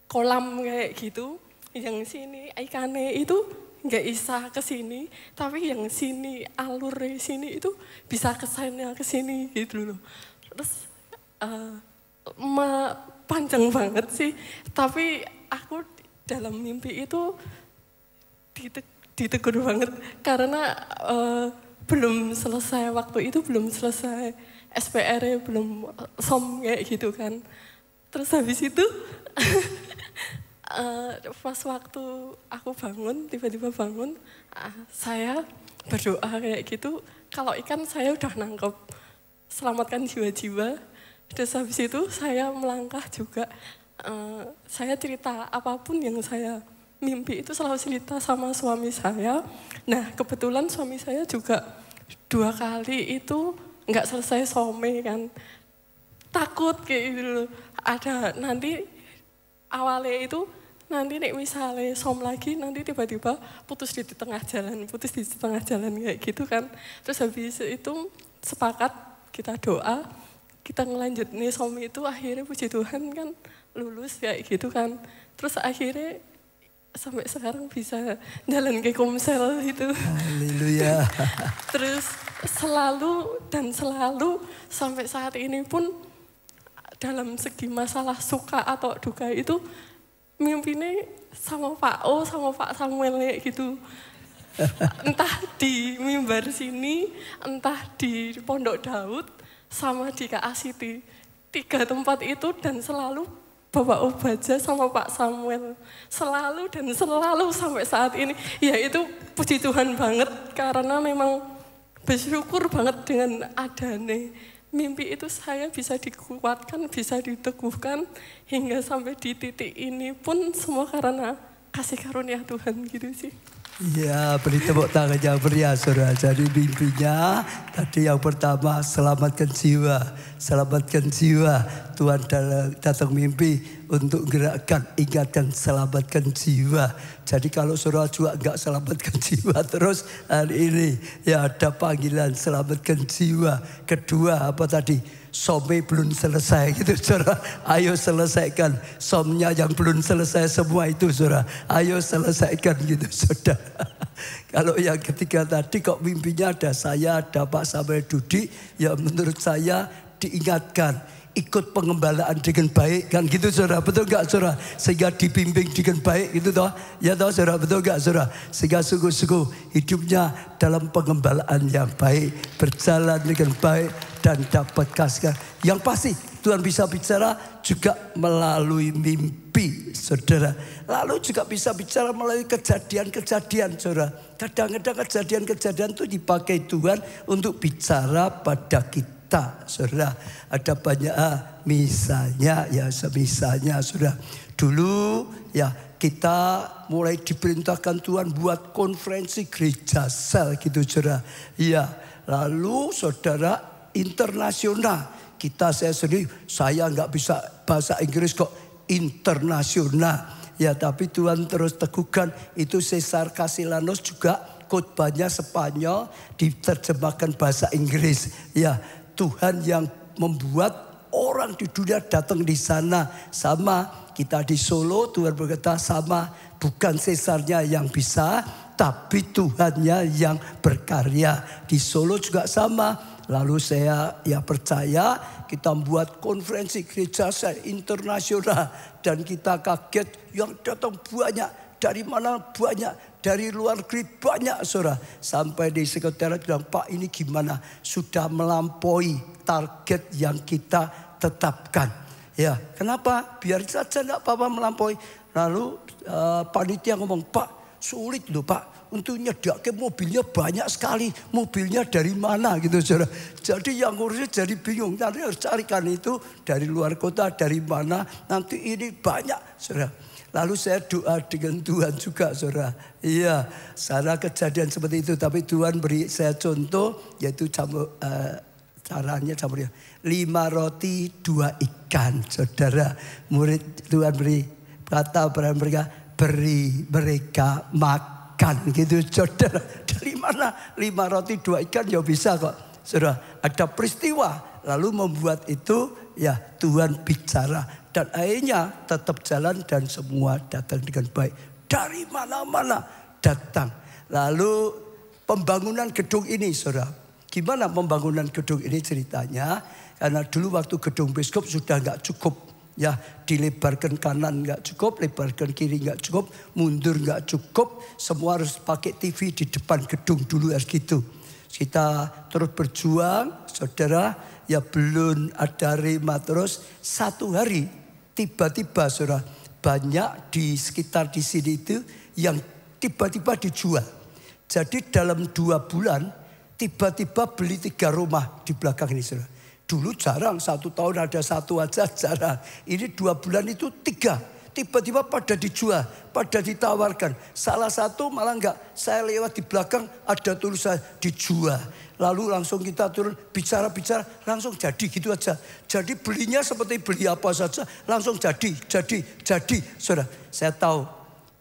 kolam kayak gitu. Yang sini ikannya itu nggak bisa ke sini, tapi yang sini alur sini itu bisa kesannya ke sini gitu loh. Terus panjang banget sih, tapi aku dalam mimpi itu ditegur banget karena belum selesai waktu itu, belum selesai SPR, belum SOM kayak gitu kan. Terus habis itu pas waktu aku bangun, tiba-tiba bangun, saya berdoa kayak gitu, kalau ikan saya udah nangkep, selamatkan jiwa-jiwa. Terus habis itu saya melangkah juga, saya cerita apapun yang saya mimpi itu selalu cerita sama suami saya. Nah kebetulan suami saya juga 2 kali itu nggak selesai some kan, takut kayak gitu loh. Ada nanti awalnya itu, nanti nek misalnya som lagi, nanti tiba-tiba putus di tengah jalan kayak gitu kan. Terus habis itu sepakat kita doa, kita ngelanjut nih som itu, akhirnya puji Tuhan kan lulus kayak gitu kan. Terus akhirnya sampai sekarang bisa jalan ke Komsel gitu. Haleluya. Terus selalu sampai saat ini pun dalam segi masalah suka atau duka itu mimpinya sama Pak O, sama Pak Samuel kayak gitu. Entah di mimbar sini, entah di Pondok Daud, sama di KA City. 3 tempat itu dan selalu Bapak Obaja sama Pak Samuel. Selalu sampai saat ini. Ya itu puji Tuhan banget karena memang bersyukur banget dengan adanya mimpi itu, saya bisa dikuatkan, bisa diteguhkan hingga sampai di titik ini pun semua karena kasih karunia Tuhan gitu sih. Ya, beri tepuk tangan yang meriah, saudara. Jadi mimpinya tadi yang pertama, selamatkan jiwa. Selamatkan jiwa. Tuhan datang mimpi untuk gerakkan, ingatkan, selamatkan jiwa. Jadi kalau saudara juga enggak selamatkan jiwa terus hari ini, ya ada panggilan selamatkan jiwa. Kedua apa tadi? Somnya belum selesai gitu saudara. Ayo selesaikan somnya yang belum selesai semua itu saudara. Ayo selesaikan gitu saudara. Kalau yang ketiga tadi kok mimpinya ada saya, ada Pak Samuel Dudi. Ya menurut saya diingatkan. Ikut pengembalaan dengan baik kan gitu saudara, betul gak saudara? Sehingga dibimbing dengan baik gitu toh, ya toh saudara, betul gak saudara? Sehingga sungguh-sungguh hidupnya dalam pengembalaan yang baik, berjalan dengan baik dan dapat kasih. Yang pasti Tuhan bisa bicara juga melalui mimpi saudara. Lalu juga bisa bicara melalui kejadian-kejadian saudara. Kadang-kadang kejadian-kejadian itu dipakai Tuhan untuk bicara pada kita. Saudara, ada banyak misalnya ya, misalnya saudara. Dulu ya kita mulai diperintahkan Tuhan buat konferensi gereja sel gitu saudara. Ya, lalu saudara internasional. Saya sendiri, saya nggak bisa bahasa Inggris kok internasional. Ya, tapi Tuhan terus teguhkan itu Cesar Castellanos juga khotbahnya Spanyol diterjemahkan bahasa Inggris. Ya, Tuhan yang membuat orang di dunia datang di sana. Sama kita di Solo, Tuhan berkata sama, bukan Cesarnya yang bisa, tapi Tuhannya yang berkarya. Di Solo juga sama. Lalu saya ya percaya kita membuat konferensi gereja internasional. Dan kita kaget yang datang banyak. Dari mana banyak, dari luar negeri banyak saudara. Sampai di sekretariat bilang, Pak ini gimana? Sudah melampaui target yang kita tetapkan. Ya, kenapa? Biar saja enggak apa-apa melampaui. Lalu panitia ngomong, Pak sulit loh Pak. Untuk nyediakan mobilnya banyak sekali. Mobilnya dari mana gitu saudara. Jadi yang ngurusnya jadi bingung. Nanti harus carikan itu dari luar kota, dari mana. Nanti ini banyak saudara. Lalu saya doa dengan Tuhan juga saudara. Iya, sana kejadian seperti itu. Tapi Tuhan beri saya contoh, yaitu caranya campurnya 5 roti 2 ikan saudara. Murid Tuhan beri kata pada mereka, beri mereka makan gitu saudara. Dari mana 5 roti 2 ikan ya bisa kok saudara. Ada peristiwa lalu membuat itu ya Tuhan bicara. Dan akhirnya tetap jalan dan semua datang dengan baik. Dari mana-mana datang. Lalu pembangunan gedung ini saudara. Gimana pembangunan gedung ini ceritanya? Karena dulu waktu gedung biskop sudah nggak cukup. Ya dilebarkan kanan nggak cukup, lebarkan kiri nggak cukup, mundur nggak cukup. Semua harus pakai TV di depan gedung dulu harus gitu. Kita terus berjuang saudara. Ya belum ada rema terus. Satu hari tiba-tiba saudara, banyak di sekitar di sini itu yang tiba-tiba dijual. Jadi dalam 2 bulan tiba-tiba beli 3 rumah di belakang ini saudara. Dulu jarang, 1 tahun ada 1 aja jarang. Ini 2 bulan itu 3. Tiba-tiba pada dijual, pada ditawarkan. Salah satu malah enggak, saya lewat di belakang ada tulisan dijual. Lalu langsung kita turun bicara-bicara langsung jadi gitu aja. Jadi belinya seperti beli apa saja langsung jadi. Saudara, saya tahu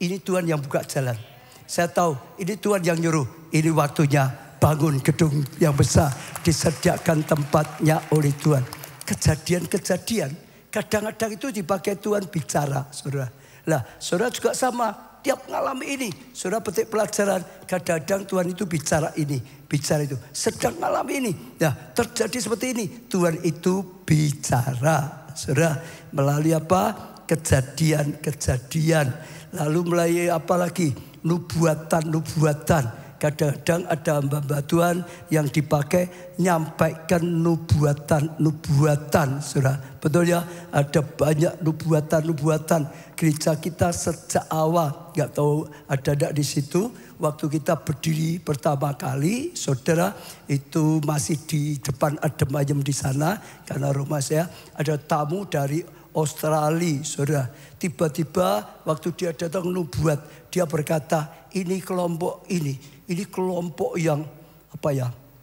ini Tuhan yang buka jalan. Saya tahu ini Tuhan yang nyuruh. Ini waktunya bangun gedung yang besar. Disediakan tempatnya oleh Tuhan. Kejadian-kejadian kadang-kadang itu dipakai Tuhan bicara saudara. Lah saudara juga sama. Tiap ngalami ini, saudara petik pelajaran. Kadang-kadang Tuhan itu bicara ini, bicara itu. Sedang ngalami ini, ya terjadi seperti ini. Tuhan itu bicara, saudara. Melalui apa? Kejadian-kejadian. Lalu melalui apa lagi? Nubuatan-nubuatan. Kadang-kadang ada hamba-hamba Tuhan yang dipakai nyampaikan nubuatan-nubuatan. Saudara, betul ya? Ada banyak nubuatan-nubuatan. Gereja kita sejak awal, nggak tahu ada enggak di situ. Waktu kita berdiri pertama kali, saudara, itu masih di depan Adem Ayem di sana. Karena rumah saya ada tamu dari Australia, saudara. Tiba-tiba waktu dia datang nubuat, dia berkata, ini kelompok yang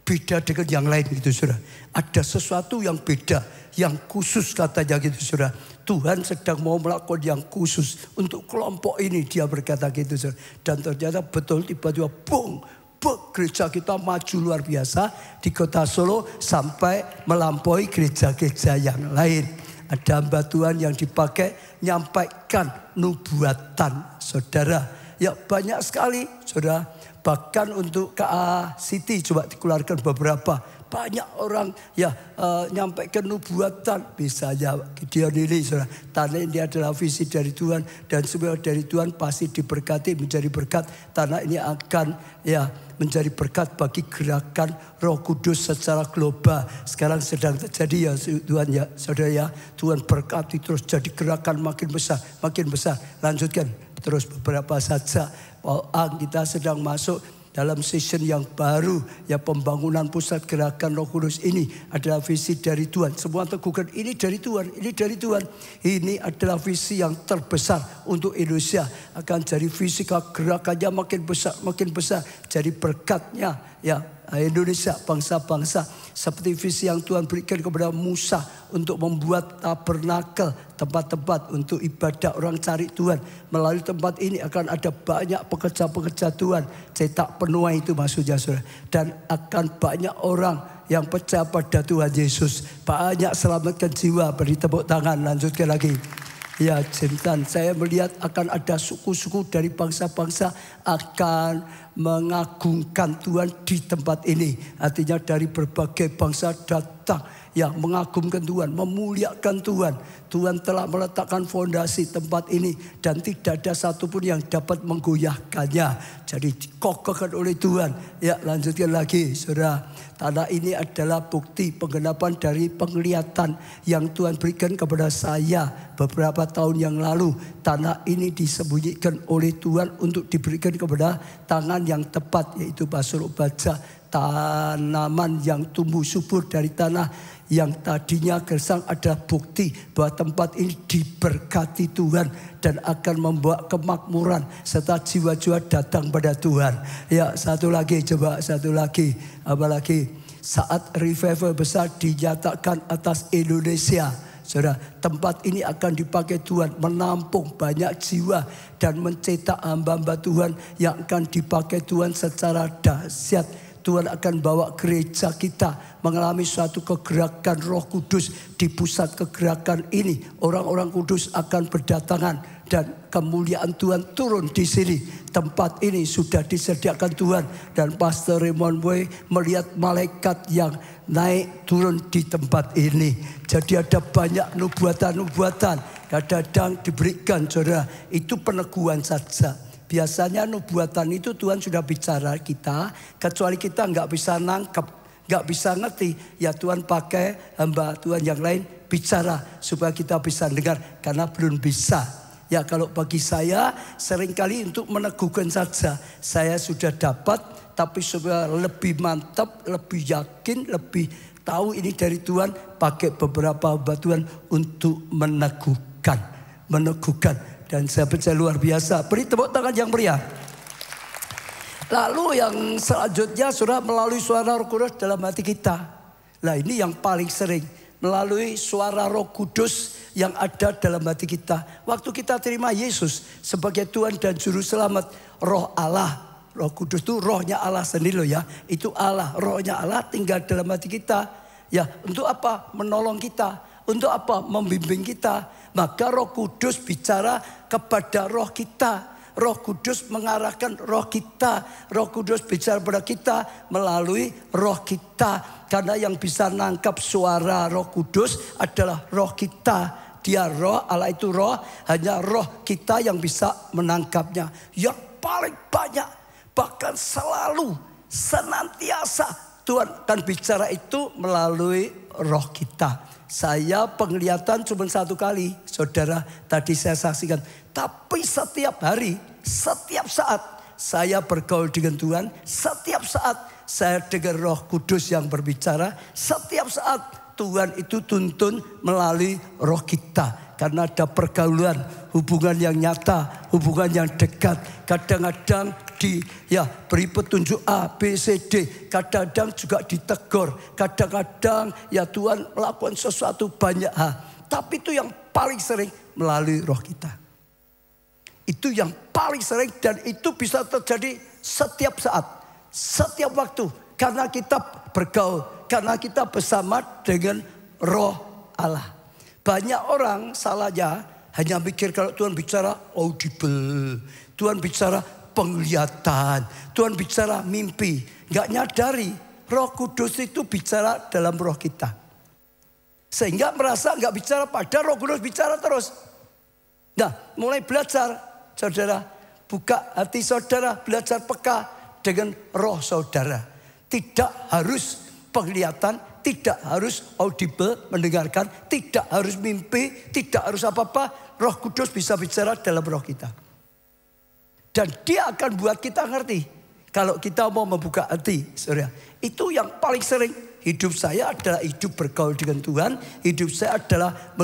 beda dengan yang lain gitu, saudara. Ada sesuatu yang beda, yang khusus katanya gitu, saudara. Tuhan sedang mau melakukan yang khusus untuk kelompok ini, dia berkata gitu, saudara. Dan ternyata betul, tiba-tiba gereja kita maju luar biasa di kota Solo sampai melampaui gereja-gereja yang lain. Ada hamba Tuhan yang dipakai nyampaikan nubuatan, saudara. Ya banyak sekali, saudara. Bahkan untuk KA City coba dikeluarkan beberapa. Banyak orang nyampaikan nubuatan. Misalnya Gideon ini, saudara. Tanah ini adalah visi dari Tuhan. Dan semua dari Tuhan pasti diberkati menjadi berkat. Tanah ini akan menjadi berkat bagi gerakan Roh Kudus secara global. Sekarang sedang terjadi ya Tuhan ya, saudara ya. Tuhan berkati terus jadi gerakan makin besar, makin besar. Lanjutkan terus beberapa saja. Kita sedang masuk dalam season yang baru, ya pembangunan pusat gerakan Roh Kudus ini adalah visi dari Tuhan. Semua teguhkan ini dari Tuhan, ini dari Tuhan. Ini adalah visi yang terbesar untuk Indonesia. Akan jadi visi gerakannya makin besar. Jadi berkatnya ya Indonesia, bangsa-bangsa. Seperti visi yang Tuhan berikan kepada Musa untuk membuat tabernakel, tempat-tempat untuk ibadah orang cari Tuhan. Melalui tempat ini akan ada banyak pekerja-pekerja Tuhan. Cetak penuai itu maksudnya, saudara. Dan akan banyak orang yang percaya pada Tuhan Yesus. Banyak selamatkan jiwa. Beri tepuk tangan, lanjutkan lagi. Ya Jintan, saya melihat akan ada suku-suku dari bangsa-bangsa akan mengagungkan Tuhan di tempat ini. Artinya dari berbagai bangsa datang yang mengagungkan Tuhan, memuliakan Tuhan. Tuhan telah meletakkan fondasi tempat ini dan tidak ada satupun yang dapat menggoyahkannya. Jadi dikokohkan oleh Tuhan. Ya lanjutkan lagi, saudara. Tanah ini adalah bukti penggenapan dari penglihatan yang Tuhan berikan kepada saya beberapa tahun yang lalu. Tanah ini disembunyikan oleh Tuhan untuk diberikan kepada tangan yang tepat, yaitu Pastor Baca. Tanaman yang tumbuh subur dari tanah yang tadinya gersang adalah bukti bahwa tempat ini diberkati Tuhan dan akan membawa kemakmuran serta jiwa-jiwa datang pada Tuhan. Ya satu lagi, apalagi saat revival besar dinyatakan atas Indonesia. Saudara, tempat ini akan dipakai Tuhan menampung banyak jiwa dan mencetak hamba-hamba Tuhan yang akan dipakai Tuhan secara dahsyat. Tuhan akan bawa gereja kita mengalami suatu kegerakan Roh Kudus di pusat kegerakan ini. Orang-orang kudus akan berdatangan dan kemuliaan Tuhan turun di sini. Tempat ini sudah disediakan Tuhan dan Pastor Raymond Boy melihat malaikat yang naik turun di tempat ini. Jadi ada banyak nubuatan-nubuatan kadang-kadang diberikan, saudara. Itu peneguhan saja. Biasanya nubuatan itu Tuhan sudah bicara kita, kecuali kita nggak bisa nangkep, nggak bisa ngerti, ya Tuhan pakai hamba Tuhan yang lain bicara supaya kita bisa dengar, karena belum bisa. Ya kalau bagi saya seringkali untuk meneguhkan saja, saya sudah dapat, tapi supaya lebih mantap, lebih yakin, lebih tahu ini dari Tuhan, pakai beberapa hamba Tuhan untuk meneguhkan. Dan saya percaya luar biasa. Beri tepuk tangan yang meriah. Lalu yang selanjutnya sudah melalui suara Roh Kudus dalam hati kita. Nah ini yang paling sering. Melalui suara Roh Kudus yang ada dalam hati kita. Waktu kita terima Yesus sebagai Tuhan dan Juru Selamat. Roh Allah. Roh Kudus itu rohnya Allah sendiri loh ya. Itu Allah. Rohnya Allah tinggal dalam hati kita. Ya untuk apa? Menolong kita. Untuk apa? Membimbing kita. Maka Roh Kudus bicara kepada roh kita. Roh Kudus mengarahkan roh kita. Roh Kudus bicara pada kita melalui roh kita. Karena yang bisa nangkap suara Roh Kudus adalah roh kita. Dia roh, Allah itu roh. Hanya roh kita yang bisa menangkapnya. Yang paling banyak, bahkan selalu, senantiasa Tuhan akan bicara itu melalui roh kita. Saya penglihatan cuma satu kali, saudara, tadi saya saksikan. Tapi setiap hari, setiap saat saya bergaul dengan Tuhan. Setiap saat saya dengar Roh Kudus yang berbicara. Setiap saat Tuhan itu tuntun melalui roh kita. Karena ada pergaulan, hubungan yang nyata, hubungan yang dekat. Kadang-kadang beri petunjuk A, B, C, D. Kadang-kadang juga ditegur. Kadang-kadang Tuhan melakukan sesuatu banyak hal. Tapi itu yang paling sering melalui roh kita. Itu yang paling sering dan itu bisa terjadi setiap saat, setiap waktu. Karena kita bergaul, karena kita bersama dengan roh Allah. Banyak orang salahnya hanya mikir kalau Tuhan bicara audible. Tuhan bicara penglihatan. Tuhan bicara mimpi. Gak nyadari Roh Kudus itu bicara dalam roh kita. Sehingga merasa gak bicara, padahal Roh Kudus bicara terus. Nah, mulai belajar saudara. Buka hati saudara, belajar peka dengan roh saudara. Tidak harus penglihatan, tidak harus audible mendengarkan, tidak harus mimpi, tidak harus apa-apa. Roh Kudus bisa bicara dalam roh kita. Dan dia akan buat kita ngerti. Kalau kita mau membuka hati, saudara. Itu yang paling sering. Hidup saya adalah hidup bergaul dengan Tuhan. Hidup saya adalah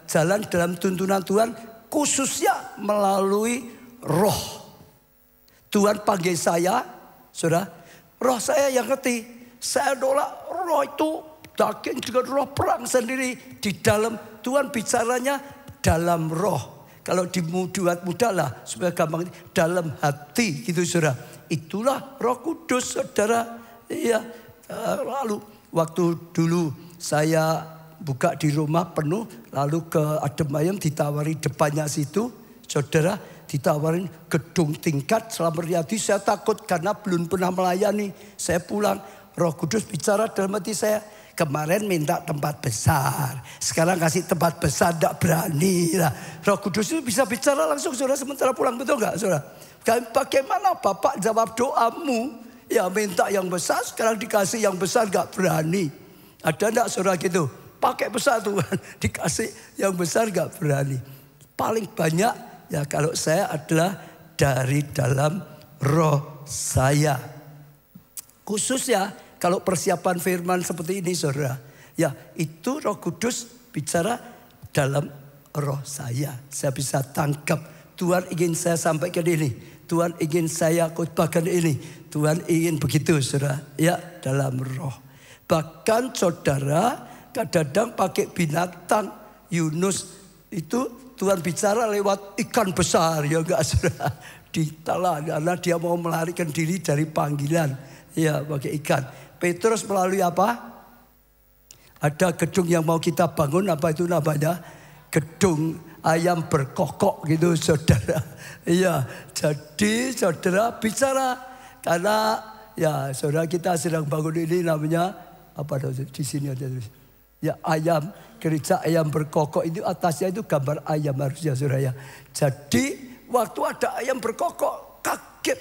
jalan dalam tuntunan Tuhan. Khususnya melalui roh. Tuhan panggil saya, saudara. Roh saya yang ngerti. Saya nolak roh itu daging dengan roh perang sendiri. Di dalam Tuhan bicaranya dalam roh. Kalau dibuat mudah lah supaya gampang. Dalam hati gitu saudara. Itulah Roh Kudus saudara. Iya. Lalu waktu dulu saya buka di rumah penuh. Lalu ke Adem Ayem ditawari depannya situ. Saudara ditawarin gedung tingkat. Selama Riyadi saya takut karena belum pernah melayani. Saya pulang. Roh Kudus bicara dalam hati saya. Kemarin minta tempat besar. Sekarang kasih tempat besar, tidak berani lah. Roh Kudus itu bisa bicara langsung saudara sementara pulang. Betul nggak saudara? Bagaimana Bapak jawab doamu? Ya minta yang besar, sekarang dikasih yang besar nggak berani. Ada enggak saudara gitu? Pakai besar Tuhan, dikasih yang besar nggak berani. Paling banyak ya kalau saya adalah dari dalam roh saya. Khususnya kalau persiapan firman seperti ini saudara. Ya itu Roh Kudus bicara dalam roh saya. Saya bisa tangkap. Tuhan ingin saya sampaikan ini. Tuhan ingin saya khotbahkan ini. Tuhan ingin begitu saudara. Ya dalam roh. Bahkan saudara kadang-kadang pakai binatang. Yunus itu Tuhan bicara lewat ikan besar. Ya enggak saudara. Ditelan karena dia mau melarikan diri dari panggilan. Ya pakai ikan. Petrus melalui apa? Ada gedung yang mau kita bangun, apa itu namanya? Gedung ayam berkokok gitu saudara. Iya, jadi saudara bicara. Karena ya saudara kita sedang bangun ini namanya, apa di sini ada tulis. Ya ayam, gereja ayam berkokok itu atasnya itu gambar ayam harusnya saudara ya. Jadi waktu ada ayam berkokok, kaget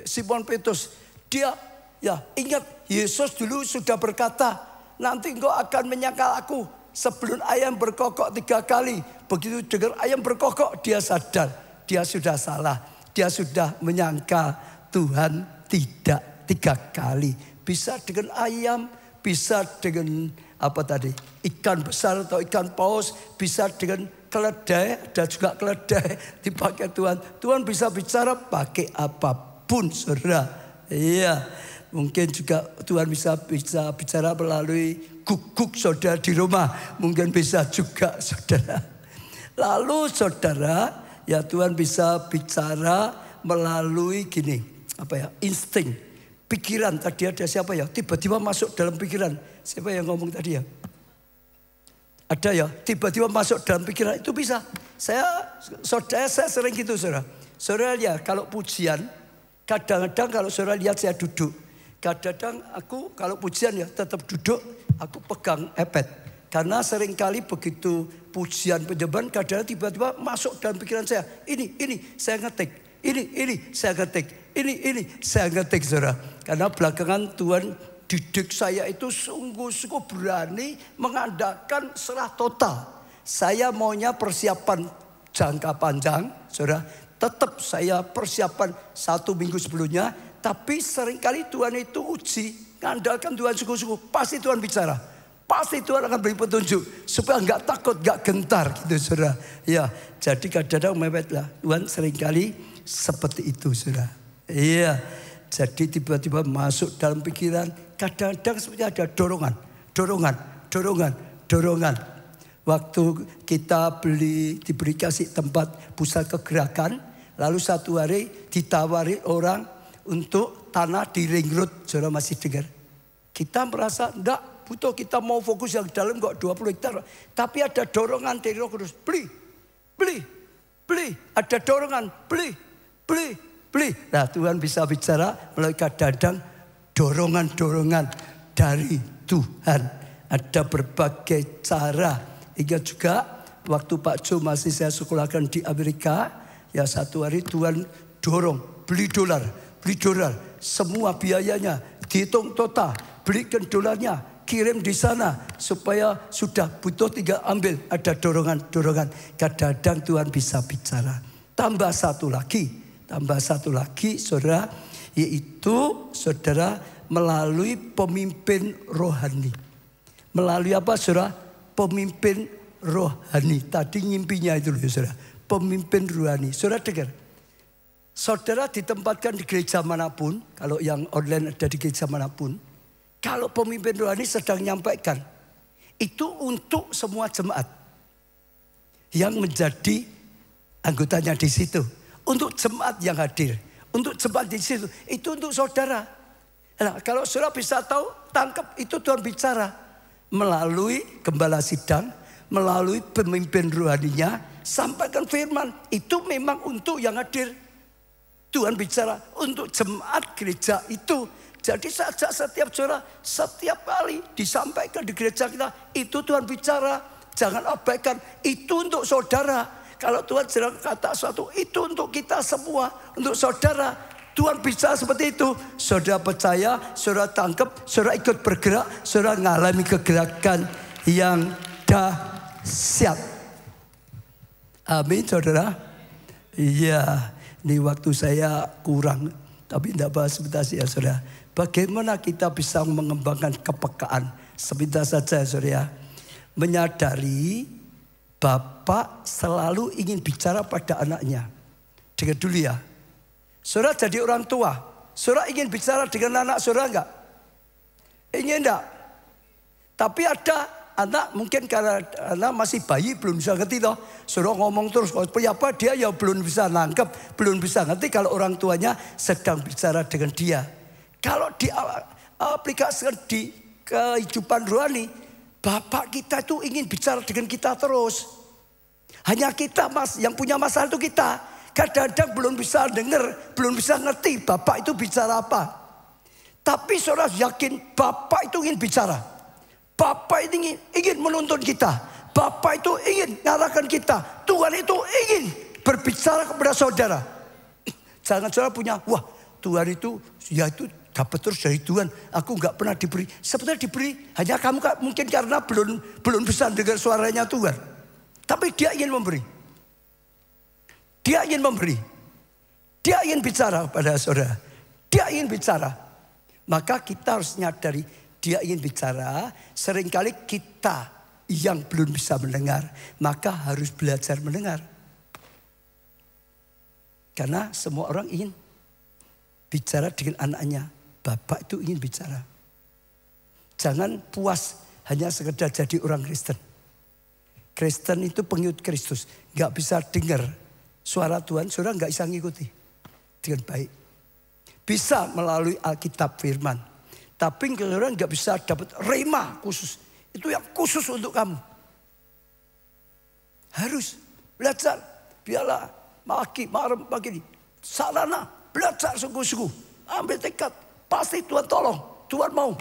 Simon Petrus. Dia ya ingat Yesus dulu sudah berkata, nanti engkau akan menyangkal aku sebelum ayam berkokok 3 kali. Begitu dengar ayam berkokok dia sadar. Dia sudah salah. Dia sudah menyangka Tuhan tidak 3 kali. Bisa dengan ayam, bisa dengan apa tadi? Ikan besar atau ikan paus. Bisa dengan keledai, ada juga keledai dipakai Tuhan. Tuhan bisa bicara pakai apapun saudara. Iya. Mungkin juga Tuhan bisa bicara melalui guguk saudara di rumah. Mungkin bisa juga saudara. Lalu saudara, ya Tuhan bisa bicara melalui gini. Apa ya? Insting. Pikiran. Tadi ada siapa ya? Tiba-tiba masuk dalam pikiran. Siapa yang ngomong tadi ya? Ada ya? Tiba-tiba masuk dalam pikiran. Itu bisa. Saya sering gitu saudara. Saudara lihat kalau pujian. Kadang-kadang kalau saudara lihat saya duduk. Kadang-kadang aku kalau pujian ya tetap duduk, aku pegang iPad. Karena seringkali begitu pujian penyembahan kadang-kadang tiba-tiba masuk dalam pikiran saya. Ini saya ngetik. Ini saya ngetik. Ini saya ngetik saudara. Karena belakangan Tuhan didik saya itu sungguh-sungguh berani mengandalkan serah total. Saya maunya persiapan jangka panjang saudara. Tetap saya persiapan 1 minggu sebelumnya. Tapi seringkali Tuhan itu uji. Ngandalkan Tuhan sungguh-sungguh. Pasti Tuhan bicara. Pasti Tuhan akan beri petunjuk supaya enggak takut, enggak gentar gitu saudara. Ya, jadi kadang-kadang mepetlah. Tuhan seringkali seperti itu saudara. Iya, jadi tiba-tiba masuk dalam pikiran. Kadang-kadang seperti ada dorongan. Waktu kita diberi kasih tempat pusat kegerakan, lalu satu hari ditawari orang untuk tanah di ring road, saudara masih dengar? Kita merasa enggak butuh, kita mau fokus yang dalam kok 20 hektar. Tapi ada dorongan dari Roh Kudus, beli. Ada dorongan, beli. Nah Tuhan bisa bicara melalui kadang-kadang dorongan dari Tuhan. Ada berbagai cara. Hingga juga waktu Pak Jo masih saya sekolahkan di Amerika, ya satu hari Tuhan dorong, beli dolar. Semua biayanya dihitung total, belikan dolarnya, kirim di sana supaya sudah butuh tinggal ambil. Ada dorongan. Kadang-kadang Tuhan bisa bicara. Tambah satu lagi saudara, yaitu saudara melalui pemimpin rohani. Melalui apa saudara? Pemimpin rohani. Tadi ngimpinya itu loh saudara. Pemimpin rohani. Saudara dengar. Saudara ditempatkan di gereja manapun. Kalau yang online ada di gereja manapun. Kalau pemimpin rohani sedang menyampaikan. Itu untuk semua jemaat. Yang menjadi anggotanya di situ. Untuk jemaat yang hadir. Untuk jemaat di situ. Itu untuk saudara. Nah, kalau saudara bisa tahu, tangkap itu Tuhan bicara. Melalui gembala sidang, melalui pemimpin rohaninya, sampaikan firman. Itu memang untuk yang hadir. Tuhan bicara untuk jemaat gereja itu. Jadi setiap saudara, setiap kali disampaikan di gereja kita, itu Tuhan bicara. Jangan abaikan, itu untuk saudara. Kalau Tuhan sedang kata suatu, itu untuk kita semua, untuk saudara. Tuhan bicara seperti itu. Saudara percaya, saudara tangkap, saudara ikut bergerak, saudara mengalami kegerakan yang dahsyat. Amin saudara. Iya, ini waktu saya kurang, tapi tidak bahas sebentar ya saudara. Bagaimana kita bisa mengembangkan kepekaan? Sebentar saja saudara. Menyadari Bapak selalu ingin bicara pada anaknya. Dengar dulu ya. Saudara jadi orang tua, saudara ingin bicara dengan anak saudara enggak? Ingin enggak? Tapi ada anak mungkin karena anak masih bayi belum bisa ngerti toh. Saudara ngomong terus, apa dia ya belum bisa nangkep, belum bisa ngerti kalau orang tuanya sedang bicara dengan dia. Kalau diaplikasikan di kehidupan rohani, Bapak kita itu ingin bicara dengan kita terus. Hanya kita yang punya masalah itu kita. Kadang-kadang belum bisa dengar, belum bisa ngerti Bapak itu bicara apa. Tapi saudara yakin Bapak itu ingin bicara. Bapak itu ingin menuntun kita. Bapak itu ingin ngarahkan kita. Tuhan itu ingin berbicara kepada saudara. Jangan saudara punya, wah Tuhan itu, ya itu dapat terus dari Tuhan. Aku nggak pernah diberi. Sebenarnya diberi, hanya kamu mungkin karena belum bisa dengar suaranya Tuhan. Tapi dia ingin memberi. Dia ingin memberi. Dia ingin bicara pada saudara. Dia ingin bicara. Maka kita harus nyadari dia ingin bicara. Seringkali kita yang belum bisa mendengar. Maka harus belajar mendengar. Karena semua orang ingin bicara dengan anaknya. Bapak itu ingin bicara. Jangan puas hanya sekedar jadi orang Kristen. Kristen itu pengikut Kristus. Gak bisa dengar suara Tuhan, saudara nggak bisa ngikuti dengan baik. Bisa melalui Alkitab firman. Tapi saudara nggak bisa dapat rema khusus. Itu yang khusus untuk kamu. Harus belajar. Biarlah pagi ini. Sarana belajar sungguh-sungguh. Ambil tekad. Pasti Tuhan tolong. Tuhan mau.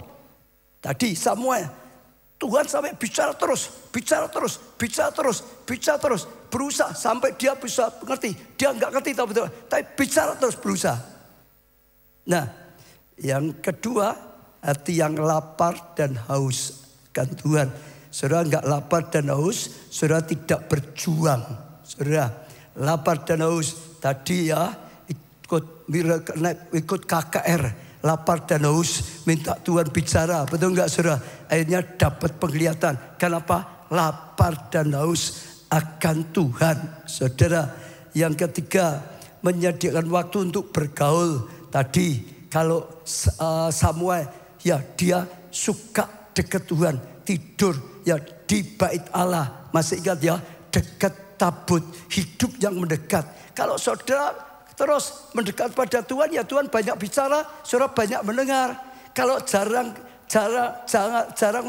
Tadi Samuel. Tuhan sampai bicara terus. Berusaha sampai dia bisa mengerti. Dia enggak ngerti tapi bicara terus, berusaha. Nah, yang kedua, hati yang lapar dan haus kan Tuhan. Saudara enggak lapar dan haus, saudara tidak berjuang. Saudara lapar dan haus. Tadi ya ikut KKR. lapar dan haus, minta Tuhan bicara. Betul enggak saudara? Akhirnya dapat penglihatan. Kenapa? Lapar dan haus akan Tuhan. Saudara, yang ketiga, menyediakan waktu untuk bergaul. Tadi kalau Samuel, ya dia suka dekat Tuhan, tidur ya di bait Allah. Masih ingat ya, dekat tabut, hidup yang mendekat. Kalau saudara terus mendekat pada Tuhan, ya Tuhan banyak bicara, saudara banyak mendengar. Kalau jarang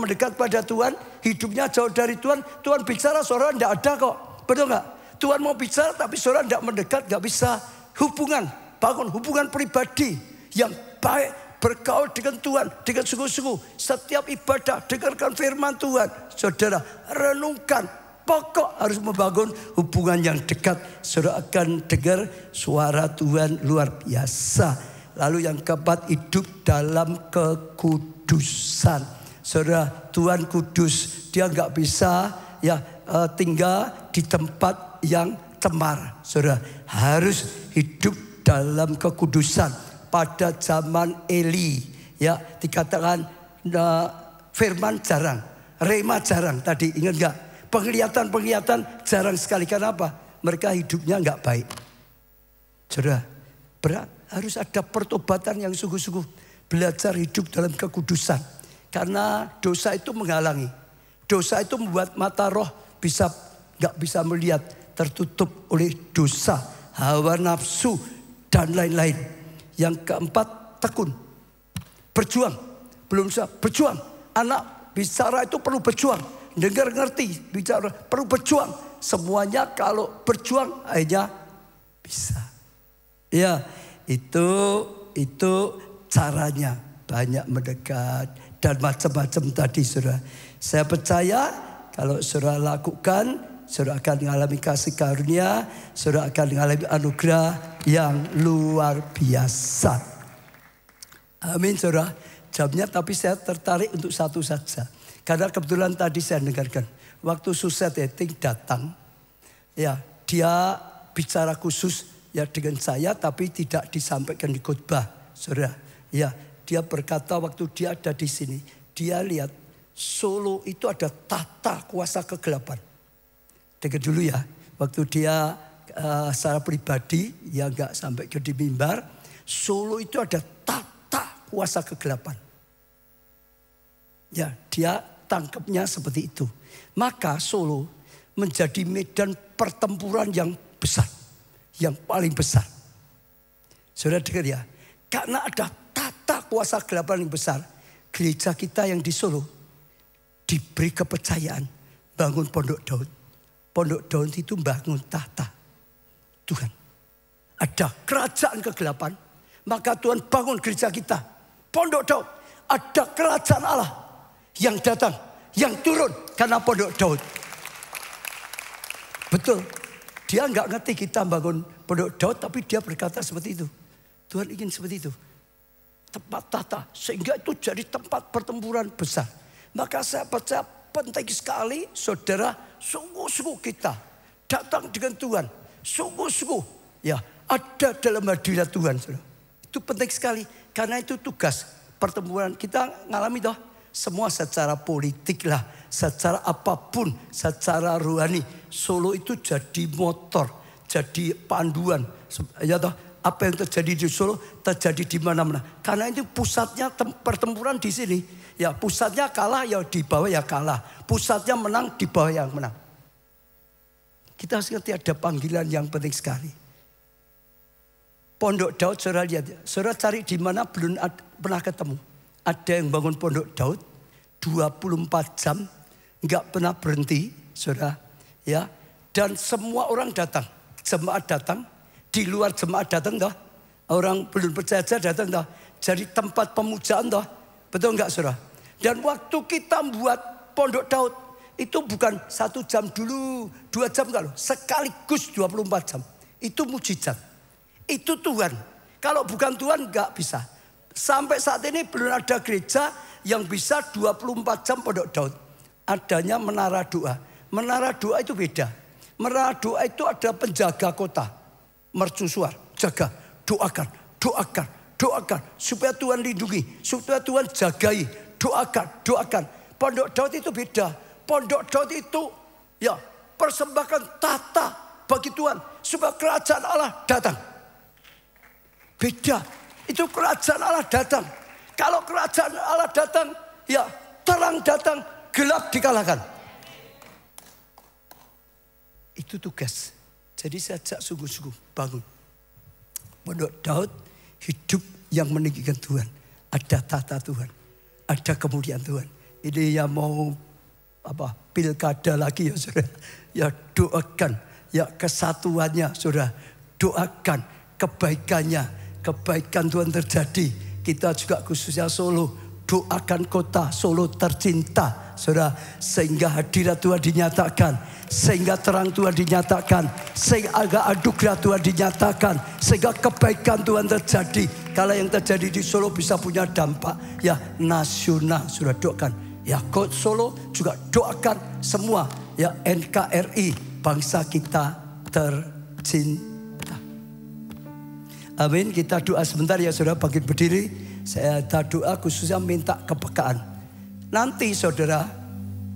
mendekat pada Tuhan, hidupnya jauh dari Tuhan, Tuhan bicara, saudara tidak ada kok. Betul nggak? Tuhan mau bicara tapi saudara tidak mendekat, nggak bisa. Hubungan, bangun hubungan pribadi yang baik, bergaul dengan Tuhan dengan sungguh-sungguh. Setiap ibadah dengarkan firman Tuhan. Saudara renungkan, pokok harus membangun hubungan yang dekat. Saudara akan dengar suara Tuhan luar biasa. Lalu yang keempat, hidup dalam kekudusan. Saudara, Tuhan kudus, dia nggak bisa ya tinggal di tempat yang cemar. Saudara harus hidup dalam kekudusan. Pada zaman Eli ya dikatakan firman jarang, rema jarang. Tadi ingat nggak? Penglihatan jarang sekali. Karena apa? Mereka hidupnya nggak baik. Saudara, harus ada pertobatan yang sungguh-sungguh. Belajar hidup dalam kekudusan. Karena dosa itu menghalangi. Dosa itu membuat mata roh nggak bisa melihat, tertutup oleh dosa, hawa nafsu dan lain-lain. Yang keempat, tekun, berjuang. Belum bisa berjuang. Anak bicara itu perlu berjuang, dengar ngerti, bicara perlu berjuang. Semuanya kalau berjuang akhirnya bisa. Ya, itu caranya, banyak mendekat dan macam-macam tadi saudara. Saya percaya kalau saudara lakukan, saudara akan mengalami kasih karunia, saudara akan mengalami anugerah yang luar biasa. Amin saudara. Jamnya tapi saya tertarik untuk satu saja. Karena kebetulan tadi saya dengarkan. Waktu Suset Heting datang. Ya dia bicara khusus ya dengan saya tapi tidak disampaikan di khotbah. Saudara. Ya dia berkata waktu dia ada di sini. Dia lihat Solo itu ada tata kuasa kegelapan. Dengar dulu ya, waktu dia secara pribadi, ya nggak sampai ke di mimbar, Solo itu ada tata kuasa kegelapan. Ya, dia tangkapnya seperti itu. Maka Solo menjadi medan pertempuran yang besar, yang paling besar. Saudara dengar ya, karena ada tata kuasa kegelapan yang besar, gereja kita yang di Solo diberi kepercayaan bangun Pondok Daud. Pondok Daud itu bangun tahta Tuhan. Ada kerajaan kegelapan, maka Tuhan bangun gereja kita. Pondok Daud, ada kerajaan Allah yang datang, yang turun karena Pondok Daud. Betul, dia nggak ngerti kita bangun Pondok Daud, tapi dia berkata seperti itu. Tuhan ingin seperti itu. Tempat tahta, sehingga itu jadi tempat pertempuran besar. Maka saya percaya penting sekali saudara, sungguh-sungguh kita datang dengan Tuhan. Sungguh-sungguh ya ada dalam hadirat Tuhan. Saudara. Itu penting sekali. Karena itu tugas pertempuran kita ngalami toh. Semua secara politik lah, secara apapun, secara rohani. Solo itu jadi motor, jadi panduan. Ya toh, apa yang terjadi di Solo terjadi di mana-mana. Karena itu pusatnya pertempuran di sini. Ya pusatnya kalah ya di bawah ya kalah. Pusatnya menang di bawah yang menang. Kita harus ngerti ada panggilan yang penting sekali. Pondok Daud saudara lihat ya. Saudara cari di mana belum pernah ketemu. Ada yang bangun Pondok Daud 24 jam. Enggak pernah berhenti saudara. Ya. Dan semua orang datang. Jemaat datang. Di luar jemaat datang toh. Orang belum percaya datang toh. Jadi tempat pemujaan toh. Betul enggak saudara? Dan waktu kita buat Pondok Daud itu bukan 1 jam dulu, 2 jam kalau sekaligus 24 jam. Itu mujizat. Itu Tuhan. Kalau bukan Tuhan enggak bisa. Sampai saat ini belum ada gereja yang bisa 24 jam Pondok Daud. Adanya menara doa. Menara doa itu beda. Menara doa itu ada penjaga kota. Mercusuar, jaga, doakan, doakan, doakan. Supaya Tuhan lindungi, supaya Tuhan jagai. Doakan. Pondok Daud itu beda. Pondok Daud itu ya persembahkan tata bagi Tuhan. Supaya kerajaan Allah datang. Beda. Itu kerajaan Allah datang. Kalau kerajaan Allah datang, ya terang datang, gelap dikalahkan. Itu tugas. Jadi saya ajak sungguh-sungguh bangun. Pondok Daud hidup yang meninggikan Tuhan. Ada tata Tuhan. Ada kemuliaan Tuhan. Ini yang mau pilkada lagi ya saudara. Ya doakan. Ya kesatuannya saudara. Doakan kebaikannya. Kebaikan Tuhan terjadi. Kita juga khususnya Solo. Doakan kota Solo tercinta. Saudara. Sehingga hadirat Tuhan dinyatakan. Sehingga terang Tuhan dinyatakan. Sehingga anugerah Tuhan dinyatakan. Sehingga kebaikan Tuhan terjadi. Kalau yang terjadi di Solo bisa punya dampak. Ya nasional. Sudah doakan. Ya Kota Solo juga doakan semua. Ya NKRI. Bangsa kita tercinta. Amin. Kita doa sebentar ya saudara. Bangkit berdiri. Saya doa khususnya minta kepekaan. Nanti saudara.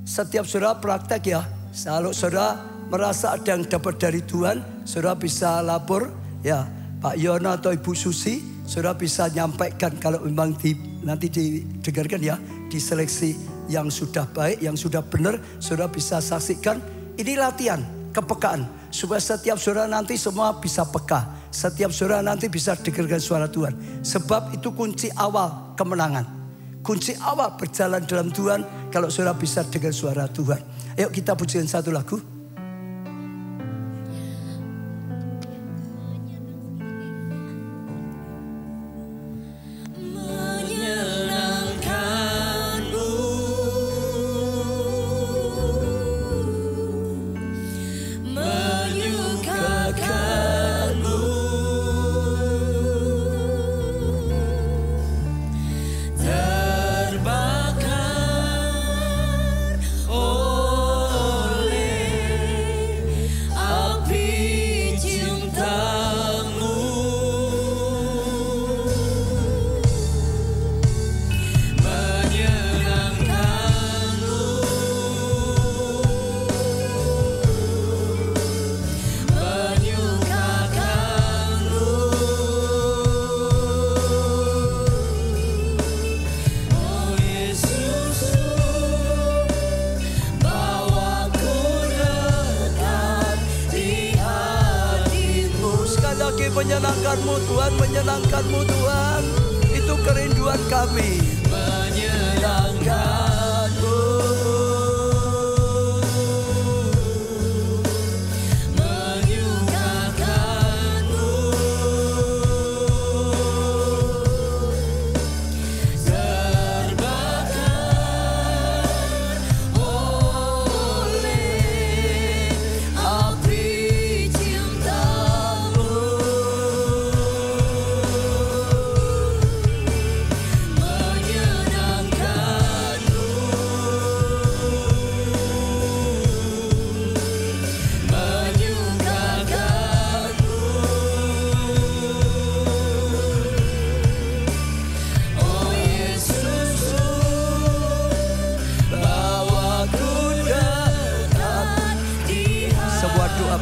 Setiap saudara praktek ya. Kalau saudara merasa ada yang dapat dari Tuhan, saudara bisa lapor ya Pak Yono atau Ibu Susi, saudara bisa nyampaikan kalau memang nanti didengarkan ya, diseleksi yang sudah baik, yang sudah benar, saudara bisa saksikan. Ini latihan kepekaan supaya setiap saudara nanti semua bisa peka, setiap saudara nanti bisa dengarkan suara Tuhan. Sebab itu kunci awal kemenangan. Kunci awal berjalan dalam Tuhan kalau saudara bisa dengar suara Tuhan. Ayo kita pujikan satu lagu. Menyenangkanmu Tuhan, menyenangkanmu Tuhan, itu kerinduan kami. Menyenangkanmu, menyukakanmu, terbakar oleh api cintamu.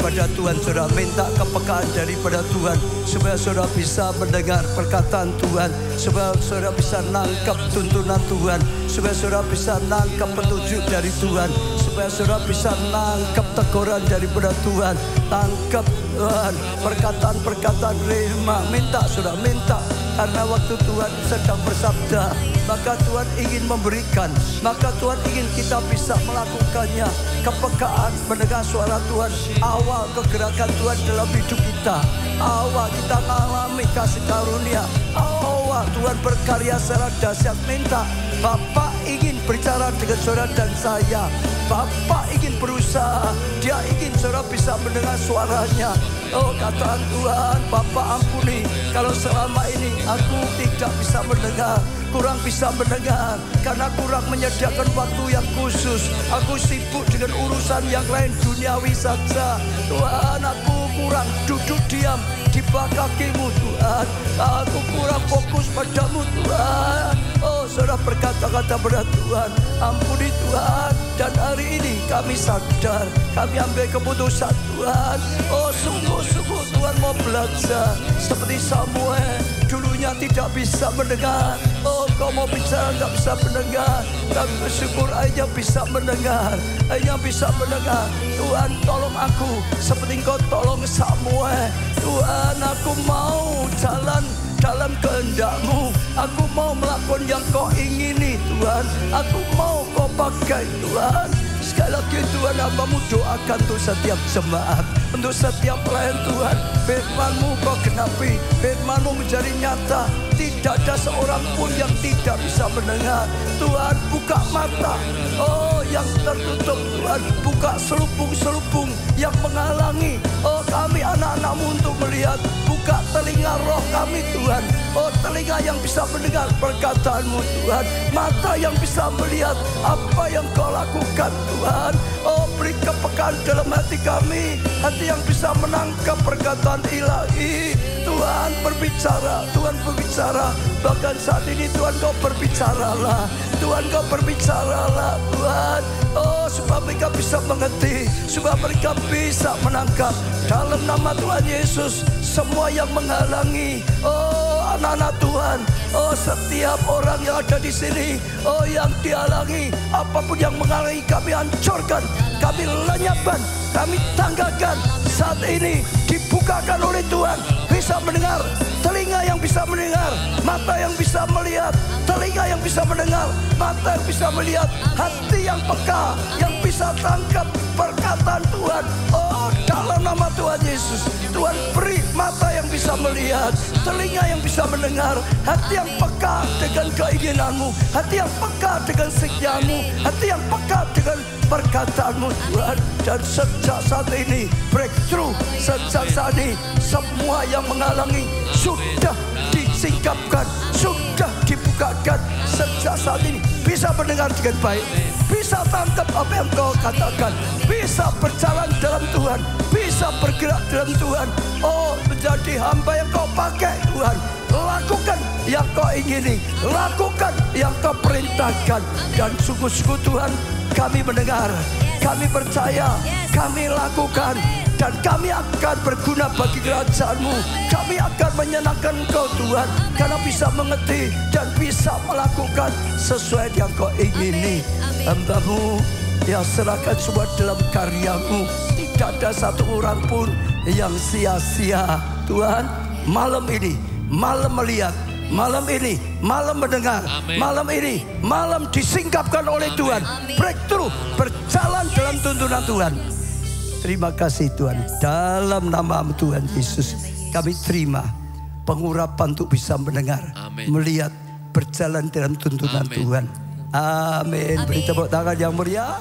Pada Tuhan, saudara minta kepekaan daripada Tuhan supaya saudara bisa mendengar perkataan Tuhan, supaya saudara bisa nangkap tuntunan Tuhan, supaya saudara bisa nangkap petunjuk dari Tuhan, supaya saudara bisa nangkap teguran daripada Tuhan. Tangkap Tuhan perkataan-perkataan rema. Minta saudara, minta, karena waktu Tuhan sedang bersabda, maka Tuhan ingin memberikan, maka Tuhan ingin kita bisa melakukannya. Kepekaan mendengar suara Tuhan, awal kegerakan Tuhan dalam hidup kita, awal kita mengalami kasih karunia, awal Tuhan berkarya secara dahsyat. Minta, Bapak ingin berbicara dengan saudara dan saya. Bapak ingin berusaha, Dia ingin saudara bisa mendengar suaranya. Oh, katakan Tuhan, Bapak ampuni kalau selama ini aku tidak bisa mendengar, kurang bisa mendengar, karena kurang menyediakan waktu yang khusus. Aku sibuk dengan urusan yang lain duniawi saja. Tuhan, aku kurang duduk diam di bawah kaki-Mu Tuhan. Tuhan. Aku kurang fokus padamu Tuhan. Oh, saudara berkata-kata pada Tuhan, ampuni Tuhan. Dan hari ini kami sadar, kami ambil keputusan Tuhan. Oh, sungguh-sungguh Tuhan mau belajar seperti Samuel. Dulunya tidak bisa mendengar. Oh, kau mau bicara tidak bisa mendengar. Tapi bersyukur akhirnya bisa mendengar. Akhirnya bisa mendengar. Tuhan tolong aku seperti Engkau tolong Samuel. Tuhan, aku mau jalan dalam kehendak-Mu. Aku mau melakukan yang Kau ingini Tuhan. Aku mau Kau pakai Tuhan. Sekali lagi Tuhan, hamba-Mu doakan untuk setiap jemaat, untuk setiap pelayan Tuhan. Firman-Mu Kau genapi, Firman-Mu menjadi nyata. Tidak ada seorang pun yang tidak bisa mendengar. Tuhan, buka mata, oh, yang tertutup Tuhan. Buka selubung-selubung yang menghalangi, oh, kami anak-anak-Mu untuk melihat. Buka telinga roh kami Tuhan. Oh, telinga yang bisa mendengar perkataan-Mu Tuhan. Mata yang bisa melihat apa yang Kau lakukan Tuhan. Oh, beri kepekaan dalam hati kami. Hati yang bisa menangkap perkataan ilahi. Tuhan berbicara, Tuhan berbicara. Bahkan saat ini Tuhan Kau berbicaralah. Tuhan Kau berbicaralah Tuhan. Oh, supaya mereka bisa mengerti, supaya mereka bisa menangkap. Dalam nama Tuhan Yesus, semua yang menghalangi, oh, anak-anak Tuhan, oh, setiap orang yang ada di sini, oh, yang dihalangi, apapun yang menghalangi kami hancurkan, kami lenyapkan, kami tanggalkan. Saat ini dibukakan oleh Tuhan, bisa mendengar, telinga yang bisa mendengar, mata yang bisa melihat, telinga yang bisa mendengar, mata yang bisa melihat, hati yang peka, yang bisa tangkap perkataan Tuhan. Oh, dalam nama Tuhan Yesus, Tuhan beri mata yang bisa melihat, telinga yang bisa mendengar, hati yang peka dengan keinginan-Mu, hati yang peka dengan sekian-Mu, hati yang peka dengan perkataan-Mu Tuhan. Dan sejak saat ini breakthrough, sejak saat ini semua yang menghalangi sudah disingkapkan, sudah dibukakan. Sejak saat ini bisa mendengar dengan baik, bisa tangkap apa yang Kau katakan, bisa berjalan dalam Tuhan, bisa bergerak dalam Tuhan. Oh, menjadi hamba yang Kau pakai Tuhan. Lakukan yang Kau ingini, lakukan yang Kau perintahkan. Dan sungguh-sungguh Tuhan, kami mendengar, kami percaya, kami lakukan. Dan kami akan berguna bagi kerajaan-Mu. Kami akan menyenangkan Engkau Tuhan, karena bisa mengerti dan bisa melakukan sesuai yang Kau ingini. Hamba-Mu yang serahkan semua dalam karya-Mu. Tidak ada satu orang pun yang sia-sia. Tuhan, malam ini, malam melihat, malam ini, malam mendengar, malam ini, malam disingkapkan oleh Tuhan. Breakthrough, berjalan dalam tuntunan Tuhan. Terima kasih Tuhan. Dalam nama Tuhan Yesus, kami terima pengurapan untuk bisa mendengar, melihat, berjalan dalam tuntunan Tuhan. Amin. Beri tepuk tangan yang meriah.